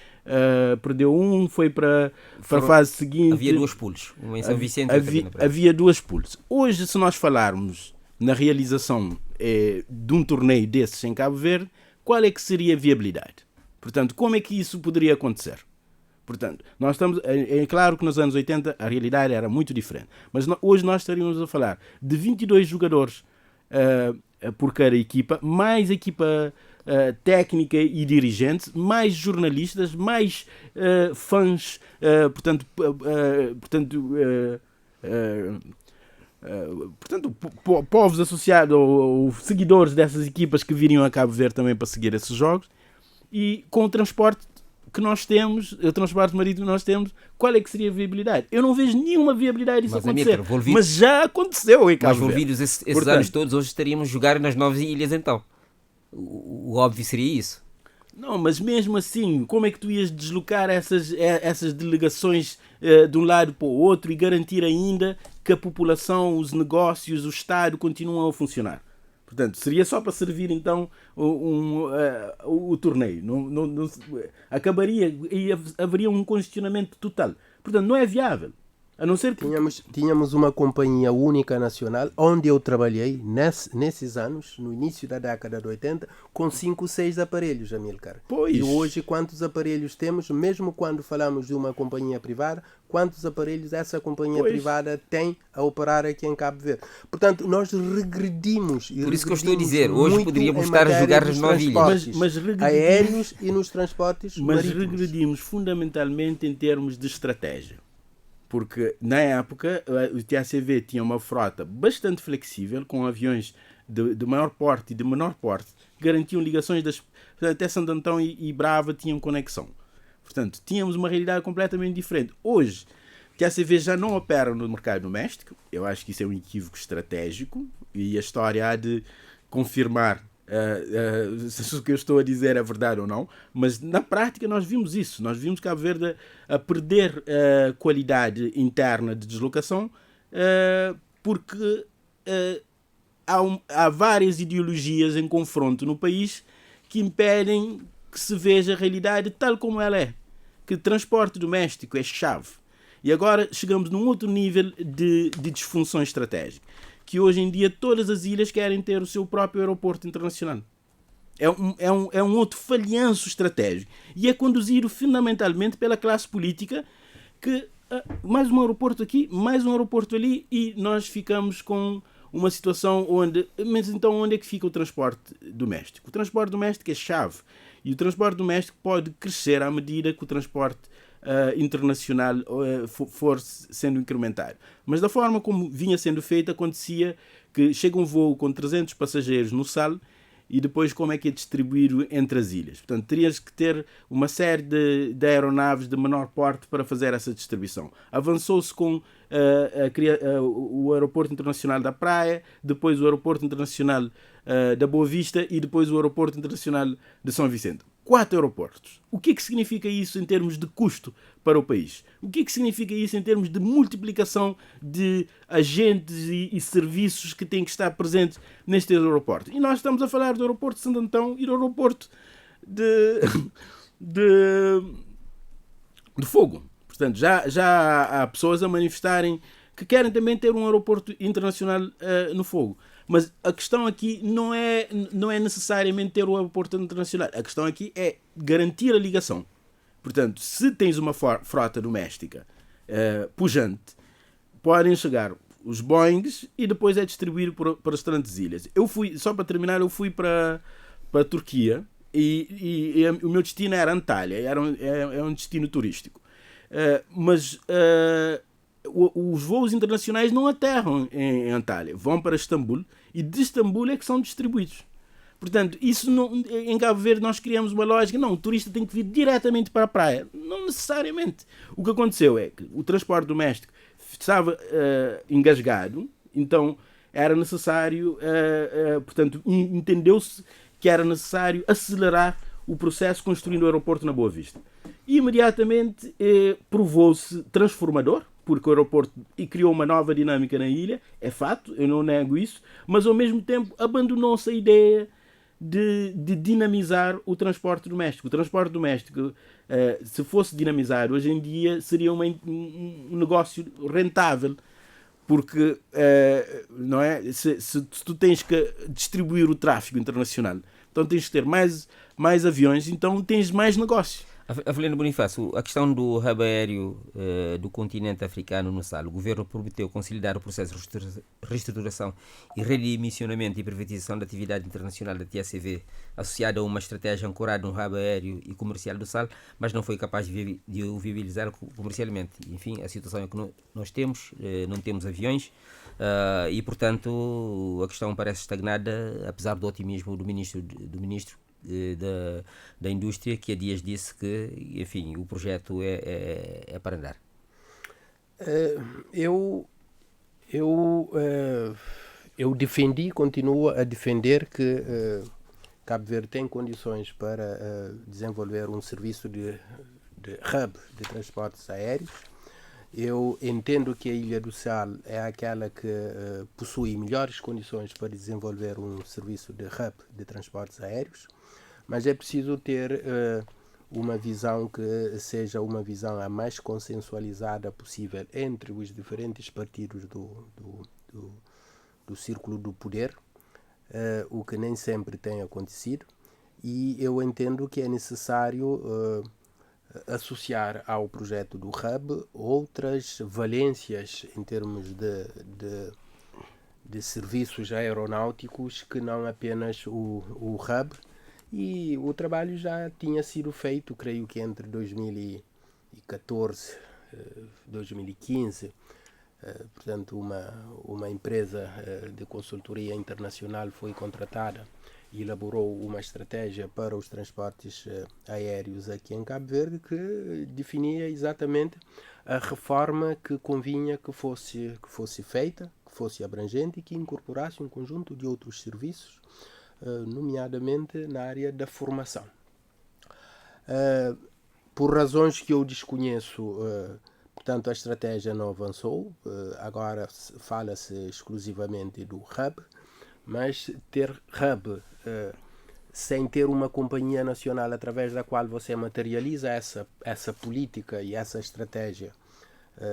perdeu 1, foi para a fase seguinte. Havia 2 pools, uma em São Vicente havia 2 pools. Hoje, se nós falarmos na realização de um torneio desses em Cabo Verde, qual é que seria a viabilidade? Portanto, como é que isso poderia acontecer? Portanto, nós estamos, é claro que nos anos 80 a realidade era muito diferente, mas hoje nós estaríamos a falar de 22 jogadores por cada equipa, mais equipa técnica e dirigente, mais jornalistas, mais fãs, portanto, povos associados ou seguidores dessas equipas que viriam a Cabo Verde também para seguir esses jogos, e com o transporte que nós temos, o transporte marítimo que nós temos, qual é que seria a viabilidade? Eu não vejo nenhuma viabilidade disso acontecer, mas já aconteceu em Cabo Verde. Mas envolvidos esses anos todos, hoje estaríamos a jogar nas 9 ilhas então. O óbvio seria isso. Não, mas mesmo assim, como é que tu ias deslocar essas delegações de um lado para o outro e garantir ainda que a população, os negócios, o Estado continuam a funcionar? Portanto, seria só para servir então o torneio. Não, acabaria e haveria um congestionamento total. Portanto, não é viável. A não ser que... Tínhamos uma companhia única nacional, onde eu trabalhei nesses anos, no início da década de 80, com 5, 6 aparelhos, Amílcar. Pois. E hoje, quantos aparelhos temos, mesmo quando falamos de uma companhia privada, quantos aparelhos essa companhia privada tem a operar aqui em Cabo Verde? Portanto, nós regredimos. Por isso que eu estou a dizer, hoje poderíamos estar a jogar nas 9 ilhas. Mas aéreos e nos transportes marítimos. Mas regredimos fundamentalmente em termos de estratégia. Porque, na época, o TACV tinha uma frota bastante flexível, com aviões de maior porte e de menor porte, que garantiam ligações até Santo Antão e Brava tinham conexão. Portanto, tínhamos uma realidade completamente diferente. Hoje, o TACV já não opera no mercado doméstico. Eu acho que isso é um equívoco estratégico e a história há de confirmar se o que eu estou a dizer é verdade ou não, mas na prática nós vimos isso. Nós vimos Cabo Verde a perder qualidade interna de deslocação porque há várias ideologias em confronto no país que impedem que se veja a realidade tal como ela é, que transporte doméstico é chave. E agora chegamos num outro nível de disfunção estratégica, que hoje em dia todas as ilhas querem ter o seu próprio aeroporto internacional. É um outro falhanço estratégico. E é conduzido fundamentalmente pela classe política que mais um aeroporto aqui, mais um aeroporto ali, e nós ficamos com uma situação onde... Mas então onde é que fica o transporte doméstico? O transporte doméstico é chave. E o transporte doméstico pode crescer à medida que o transporte internacional for sendo incrementado. Mas da forma como vinha sendo feito, acontecia que chega um voo com 300 passageiros no SAL e depois como é que é distribuído entre as ilhas. Portanto, terias que ter uma série de aeronaves de menor porte para fazer essa distribuição. Avançou-se com o Aeroporto Internacional da Praia, depois o Aeroporto Internacional da Boa Vista e depois o Aeroporto Internacional de São Vicente. 4 aeroportos. O que é que significa isso em termos de custo para o país? O que é que significa isso em termos de multiplicação de agentes e serviços que têm que estar presentes nestes aeroportos? E nós estamos a falar do aeroporto de Santo Antão e do aeroporto de Fogo. Portanto, já há pessoas a manifestarem que querem também ter um aeroporto internacional no Fogo. Mas a questão aqui não é necessariamente ter o aeroporto internacional. A questão aqui é garantir a ligação. Portanto, se tens uma frota doméstica pujante, podem chegar os Boeings e depois é distribuído para as restantes ilhas. Só para terminar, eu fui para a Turquia e o meu destino era Antalya. É um destino turístico. Mas os voos internacionais não aterram em Antalya, vão para Istambul e de Istambul é que são distribuídos. Portanto, isso não, em Cabo Verde nós criamos uma lógica, não, o turista tem que vir diretamente para a praia. Não necessariamente. O que aconteceu é que o transporte doméstico estava engasgado, então era necessário, portanto, entendeu-se que era necessário acelerar o processo construindo o aeroporto na Boa Vista. E imediatamente provou-se transformador, porque o aeroporto criou uma nova dinâmica na ilha, é fato, eu não nego isso, mas ao mesmo tempo abandonou-se a ideia de dinamizar o transporte doméstico. O transporte doméstico, se fosse dinamizar hoje em dia, seria um negócio rentável, porque não é? Se tu tens que distribuir o tráfego internacional, então tens que ter mais aviões, então tens mais negócio. Avelino Bonifácio, a questão do hub aéreo do continente africano no SAL, o governo prometeu consolidar o processo de reestruturação e redimensionamento e privatização da atividade internacional da TACV, associada a uma estratégia ancorada no hub aéreo e comercial do SAL, mas não foi capaz de o viabilizar comercialmente. Enfim, a situação é que nós temos, não temos aviões, e, portanto, a questão parece estagnada, apesar do otimismo do ministro da indústria, que há dias disse que, enfim, o projeto é para andar. Eu defendi, continuo a defender que Cabo Verde tem condições para desenvolver um serviço de hub de transportes aéreos. Eu entendo que a Ilha do Sal é aquela que possui melhores condições para desenvolver um serviço de hub de transportes aéreos, mas é preciso ter uma visão que seja uma visão a mais consensualizada possível entre os diferentes partidos do círculo do poder, o que nem sempre tem acontecido, e eu entendo que é necessário associar ao projeto do hub outras valências em termos de serviços aeronáuticos que não apenas o hub. E o trabalho já tinha sido feito, creio que entre 2014 e 2015. Portanto, uma empresa de consultoria internacional foi contratada e elaborou uma estratégia para os transportes aéreos aqui em Cabo Verde, que definia exatamente a reforma que convinha que fosse feita, que fosse abrangente e que incorporasse um conjunto de outros serviços, nomeadamente na área da formação. Por razões que eu desconheço, portanto, a estratégia não avançou. Agora fala-se exclusivamente do hub, mas ter hub sem ter uma companhia nacional através da qual você materializa essa política e essa estratégia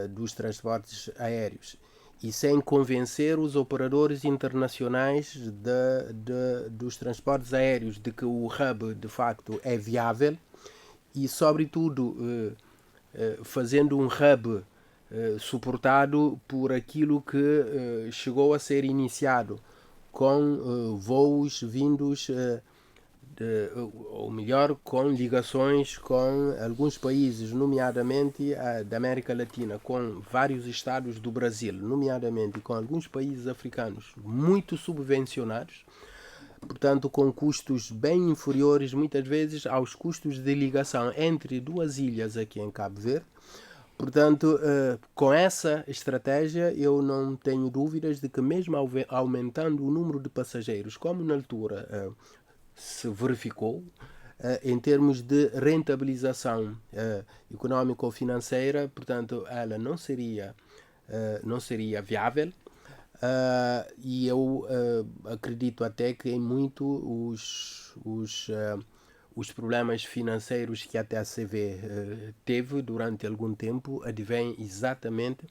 dos transportes aéreos, e sem convencer os operadores internacionais dos transportes aéreos de que o hub de facto é viável, e sobretudo fazendo um hub suportado por aquilo que chegou a ser iniciado com voos vindos, ou melhor, com ligações com alguns países, nomeadamente da América Latina, com vários estados do Brasil, nomeadamente com alguns países africanos muito subvencionados, portanto com custos bem inferiores muitas vezes aos custos de ligação entre duas ilhas aqui em Cabo Verde. Portanto, com essa estratégia, eu não tenho dúvidas de que, mesmo aumentando o número de passageiros, como na altura se verificou, em termos de rentabilização económica ou financeira, portanto, ela não seria viável. E eu acredito até que em muito os problemas financeiros que a TACV teve durante algum tempo advêm exatamente,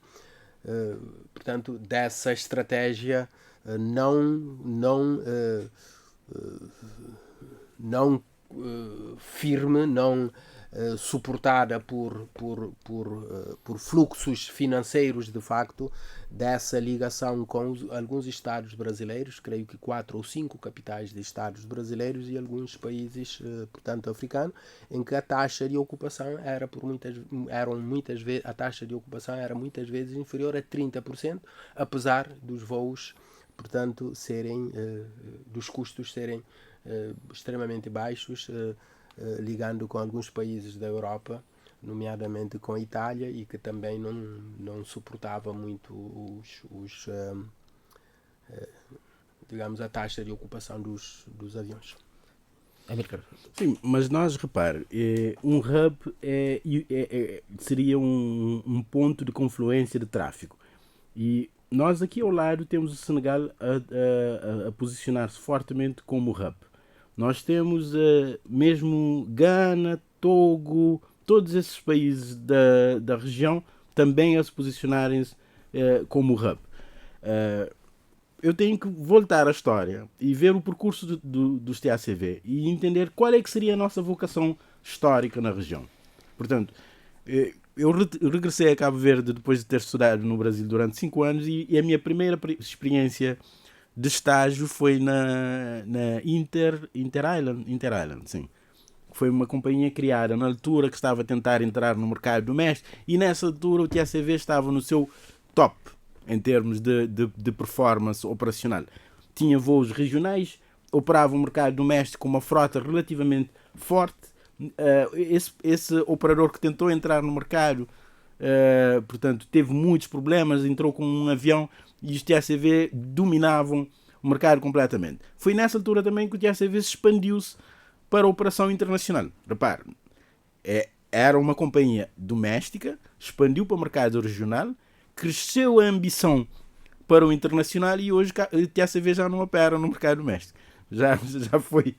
portanto, dessa estratégia não firme, não suportada por fluxos financeiros de facto, dessa ligação com alguns estados brasileiros, creio que 4 ou 5 capitais de estados brasileiros e alguns países, portanto, africanos, em que a taxa de ocupação era muitas vezes inferior a 30%, apesar dos voos, portanto, dos custos serem extremamente baixos, ligando com alguns países da Europa, nomeadamente com a Itália, e que também não suportava muito digamos, a taxa de ocupação dos aviões. Amílcar. Sim, mas nós, repare, um hub seria um ponto de confluência de tráfego. E nós aqui ao lado temos o Senegal a posicionar-se fortemente como hub. Nós temos mesmo Gana, Togo, todos esses países da região também a se posicionarem como hub. Eu tenho que voltar à história e ver o percurso dos TACV e entender qual é que seria a nossa vocação histórica na região. Portanto, eu regressei a Cabo Verde depois de ter estudado no Brasil durante 5 anos e a minha primeira experiência de estágio foi na Inter Island, sim. Foi uma companhia criada na altura que estava a tentar entrar no mercado doméstico e nessa altura o TACV estava no seu top em termos de performance operacional. Tinha voos regionais, operava um mercado doméstico com uma frota relativamente forte. Esse operador que tentou entrar no mercado, portanto, teve muitos problemas, entrou com um avião e os TACV dominavam o mercado completamente. Foi nessa altura também que o TACV expandiu-se para a operação internacional. Repare, era uma companhia doméstica, expandiu para o mercado regional, cresceu a ambição para o internacional e hoje o TACV já não opera no mercado doméstico. Já foi,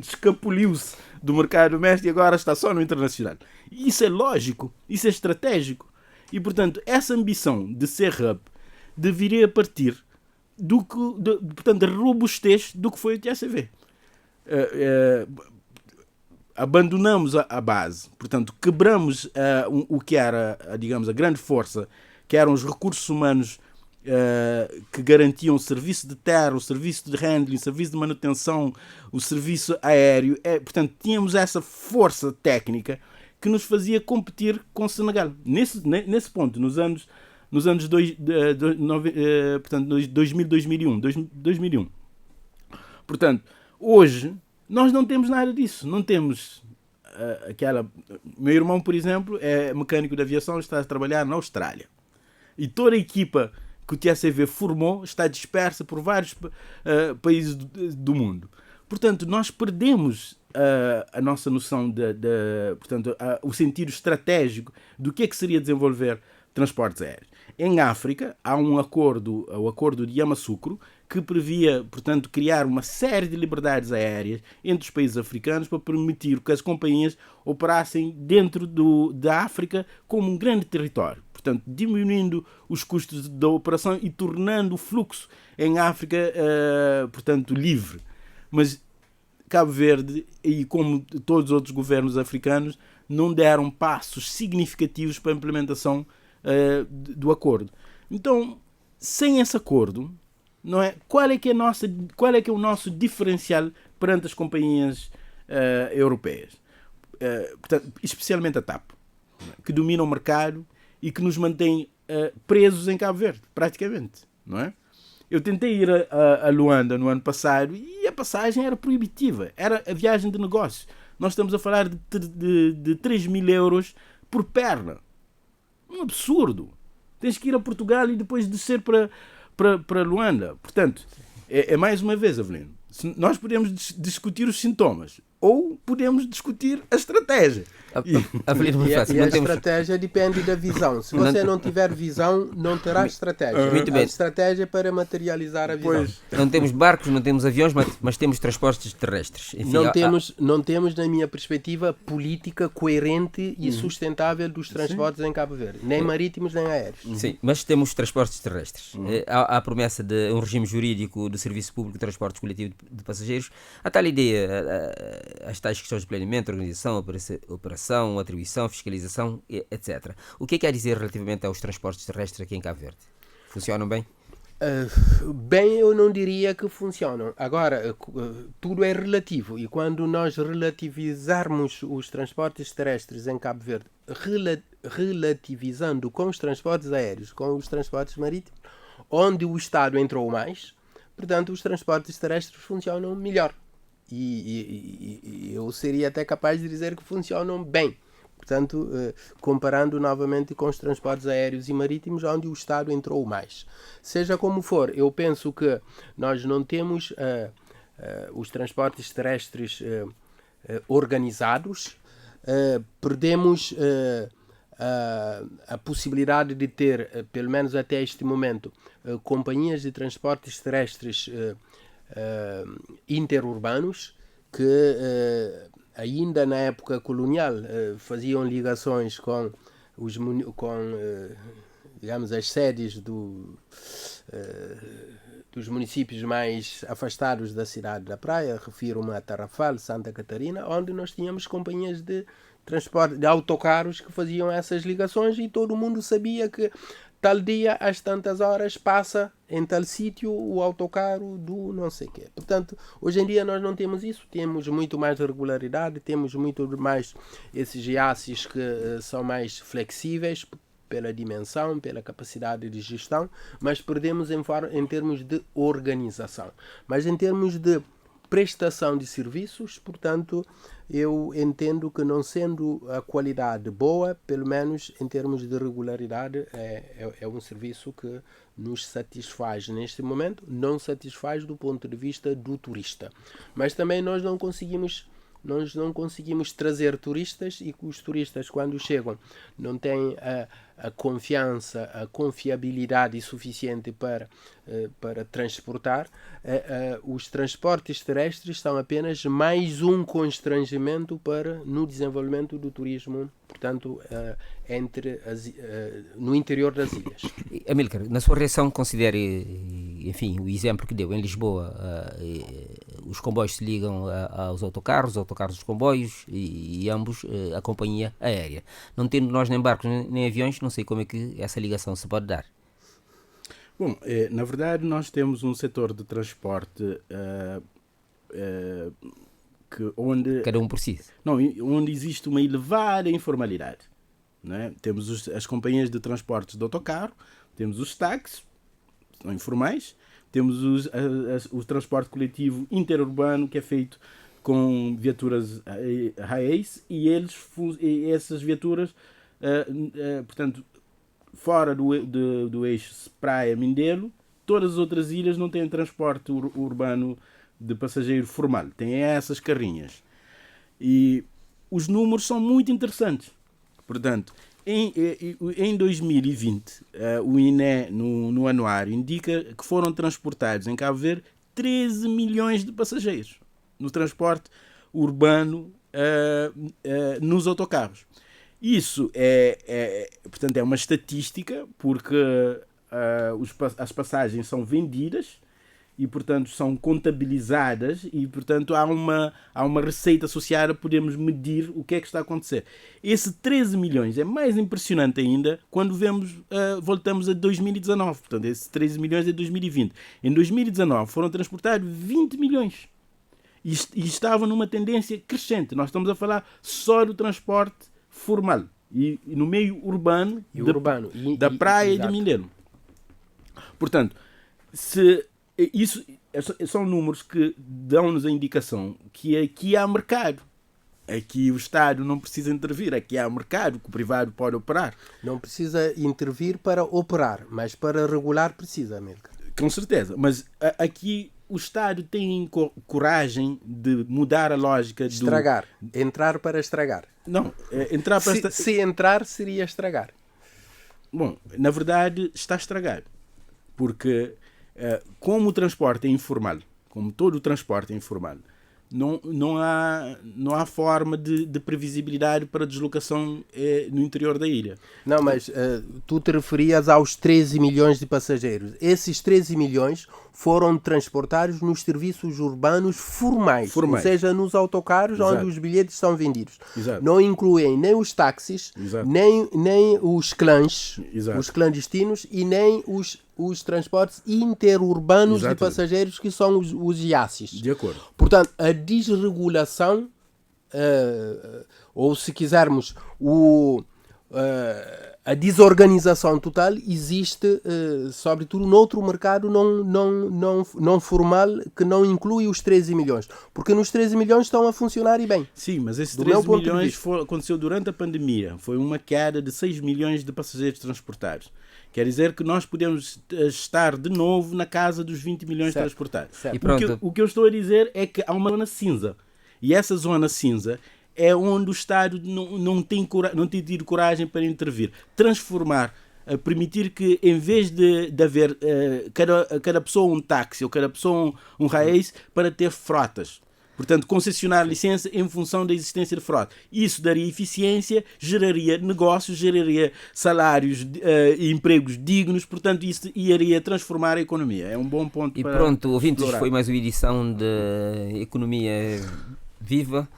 escapuliu-se do mercado doméstico e agora está só no internacional. E isso é lógico, isso é estratégico. E, portanto, essa ambição de ser hub deveria partir da robustez do que foi o TACV. Abandonamos a base, portanto, quebramos o que era, digamos, a grande força, que eram os recursos humanos que garantiam o serviço de terra, o serviço de handling, o serviço de manutenção, o serviço aéreo. Portanto, tínhamos essa força técnica que nos fazia competir com o Senegal. Nesse ponto, nos anos 2000-2001. Portanto, hoje, nós não temos nada disso. Não temos Meu irmão, por exemplo, é mecânico de aviação, está a trabalhar na Austrália. E toda a equipa que o TACV formou está dispersa por vários países do mundo. Portanto, nós perdemos a nossa noção portanto, o sentido estratégico do que seria desenvolver transportes aéreos. Em África, há o acordo de Yamoussoukro, que previa, portanto, criar uma série de liberdades aéreas entre os países africanos para permitir que as companhias operassem dentro da África como um grande território. Portanto, diminuindo os custos da operação e tornando o fluxo em África, portanto, livre. Mas Cabo Verde, e como todos os outros governos africanos, não deram passos significativos para a implementação do acordo. Então, sem esse acordo, não é? Qual é que é o nosso diferencial perante as companhias europeias? Portanto, especialmente a TAP, que domina o mercado e que nos mantém presos em Cabo Verde, praticamente, não é? Eu tentei ir a Luanda no ano passado e a passagem era proibitiva, era a viagem de negócios. Nós estamos a falar de 3.000 euros por perna. Um absurdo. Tens que ir a Portugal e depois descer para Luanda. Portanto, é mais uma vez, Avelino, nós podemos discutir os sintomas ou podemos discutir a estratégia. Avelino, e a estratégia depende da visão. Se você não tiver visão, não terá estratégia. Muito bem. A estratégia é para materializar a visão. Pois. Não temos barcos, não temos aviões, mas temos transportes terrestres. Enfim, não temos, na minha perspectiva, política coerente e sustentável dos transportes em Cabo Verde. Nem marítimos, nem aéreos. Sim, mas temos transportes terrestres. Há a promessa de um regime jurídico do Serviço Público de Transportes Coletivo de Passageiros. Há tal ideia, as tais questões de planeamento, organização, operação, atribuição, fiscalização, etc. O que é que há a dizer relativamente aos transportes terrestres aqui em Cabo Verde? Funcionam bem? Bem, eu não diria que funcionam. Agora, tudo é relativo e quando nós relativizarmos os transportes terrestres em Cabo Verde, relativizando com os transportes aéreos, com os transportes marítimos, onde o Estado entrou mais, portanto, os transportes terrestres funcionam melhor. e eu seria até capaz de dizer que funcionam bem. Portanto, comparando novamente com os transportes aéreos e marítimos, onde o Estado entrou mais. Seja como for, eu penso que nós não temos os transportes terrestres organizados, perdemos a possibilidade de ter, pelo menos até este momento, companhias de transportes terrestres interurbanos que ainda na época colonial faziam ligações com digamos, as sedes dos municípios mais afastados da cidade da praia, refiro-me a Tarrafal, Santa Catarina, onde nós tínhamos companhias de transporte, de autocarros que faziam essas ligações e todo mundo sabia que tal dia, às tantas horas, passa em tal sítio o autocarro do não sei o quê. Portanto, hoje em dia nós não temos isso, temos muito mais regularidade, temos muito mais esses IACs que são mais flexíveis pela dimensão, pela capacidade de gestão, mas perdemos em termos de organização. Mas em termos de prestação de serviços, portanto, eu entendo que não sendo a qualidade boa, pelo menos em termos de regularidade, é um serviço que nos satisfaz neste momento, não satisfaz do ponto de vista do turista. Mas também nós não conseguimos trazer turistas e que os turistas, quando chegam, não têm a confiança, a confiabilidade suficiente para transportar. Os transportes terrestres são apenas mais um constrangimento no desenvolvimento do turismo, portanto, no interior das ilhas. Amílcar, na sua reação, considere, enfim, o exemplo que deu em Lisboa, os comboios se ligam aos autocarros dos comboios e ambos a companhia aérea. Não tendo nós nem barcos nem aviões, não sei como é que essa ligação se pode dar. Bom, na verdade nós temos um setor de transporte onde... Cada um por si. Não, onde existe uma elevada informalidade. Não é? Temos as companhias de transportes de autocarro, temos os táxis, são informais, temos o transporte coletivo interurbano, que é feito com viaturas RAES, e essas viaturas, portanto, fora do eixo Praia-Mindelo, todas as outras ilhas não têm transporte urbano de passageiro formal, têm essas carrinhas. E os números são muito interessantes. Portanto, em 2020, o INE, no anuário, indica que foram transportados em Cabo Verde 13 milhões de passageiros no transporte urbano nos autocarros. Isso portanto, é uma estatística, porque as passagens são vendidas e, portanto, são contabilizadas e, portanto, há uma receita associada, podemos medir o que é que está a acontecer. Esse 13 milhões é mais impressionante ainda quando voltamos a 2019. Portanto, esse 13 milhões é 2020. Em 2019 foram transportados 20 milhões e estavam numa tendência crescente. Nós estamos a falar só do transporte formal e no meio urbano, da praia e de Mindelo. Portanto, isso são números que dão-nos a indicação que aqui há mercado. Aqui o Estado não precisa intervir, aqui há mercado que o privado pode operar. Não precisa intervir para operar, mas para regular precisa, Amílcar. Com certeza, mas aqui o Estado tem coragem de mudar a lógica do... Estragar. Entrar para estragar. Não, entrar para... Se entrar, seria estragar. Bom, na verdade está estragado. Porque como o transporte é informal, como todo o transporte é informal, não há forma de previsibilidade para deslocação no interior da ilha. Não, mas tu te referias aos 13 milhões de passageiros. Esses 13 milhões foram transportados nos serviços urbanos formais. Ou seja, nos autocarros. Exato. Onde os bilhetes são vendidos. Exato. Não incluem nem os táxis, nem os clãs, os clandestinos e nem os transportes interurbanos. Exato. De passageiros, que são os IACs. De acordo. Portanto, a desregulação, ou se quisermos, a desorganização total existe, sobretudo, noutro mercado não formal, que não inclui os 13 milhões. Porque nos 13 milhões estão a funcionar e bem. Sim, mas esses Do 13 meu ponto de milhões vista. aconteceu durante a pandemia. Foi uma queda de 6 milhões de passageiros transportados. Quer dizer que nós podemos estar de novo na casa dos 20 milhões Certo. transportados. Certo. E pronto. O que eu estou a dizer é que há uma zona cinza. E essa zona cinza é onde o Estado não tem tido coragem para intervir. Transformar, permitir que, em vez de haver cada pessoa um táxi ou cada pessoa um raiz, para ter frotas. Portanto, concessionar licença em função da existência de frota. Isso daria eficiência, geraria negócios, geraria salários e empregos dignos. Portanto, isso iria transformar a economia. É um bom ponto E para pronto, ouvintes, explorar. foi mais uma edição de Economia Viva.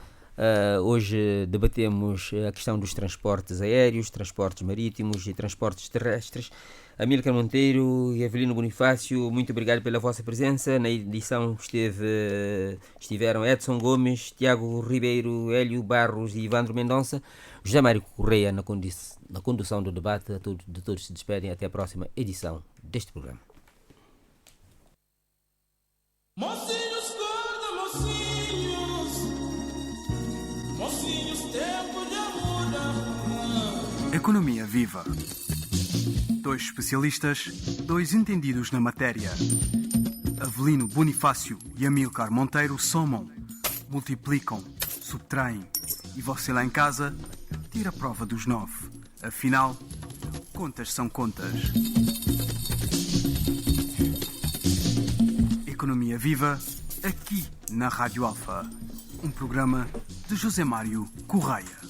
Hoje debatemos a questão dos transportes aéreos, transportes marítimos e transportes terrestres. Amílcar Monteiro e Avelino Bonifácio, muito obrigado pela vossa presença. Na edição estiveram Edson Gomes, Tiago Ribeiro, Hélio Barros e Ivandro Mendonça. José Mário Correia na condução do debate. De todos se despedem. Até a próxima edição deste programa. Mocinhos, gorda, mocinhos. Mocinhos, tempo de mudar. Economia Viva. 2 especialistas, 2 entendidos na matéria. Avelino Bonifácio e Amílcar Monteiro somam, multiplicam, subtraem. E você lá em casa, tira a prova dos 9. Afinal, contas são contas. Economia Viva, aqui na Rádio Alfa. Um programa de José Mário Correia.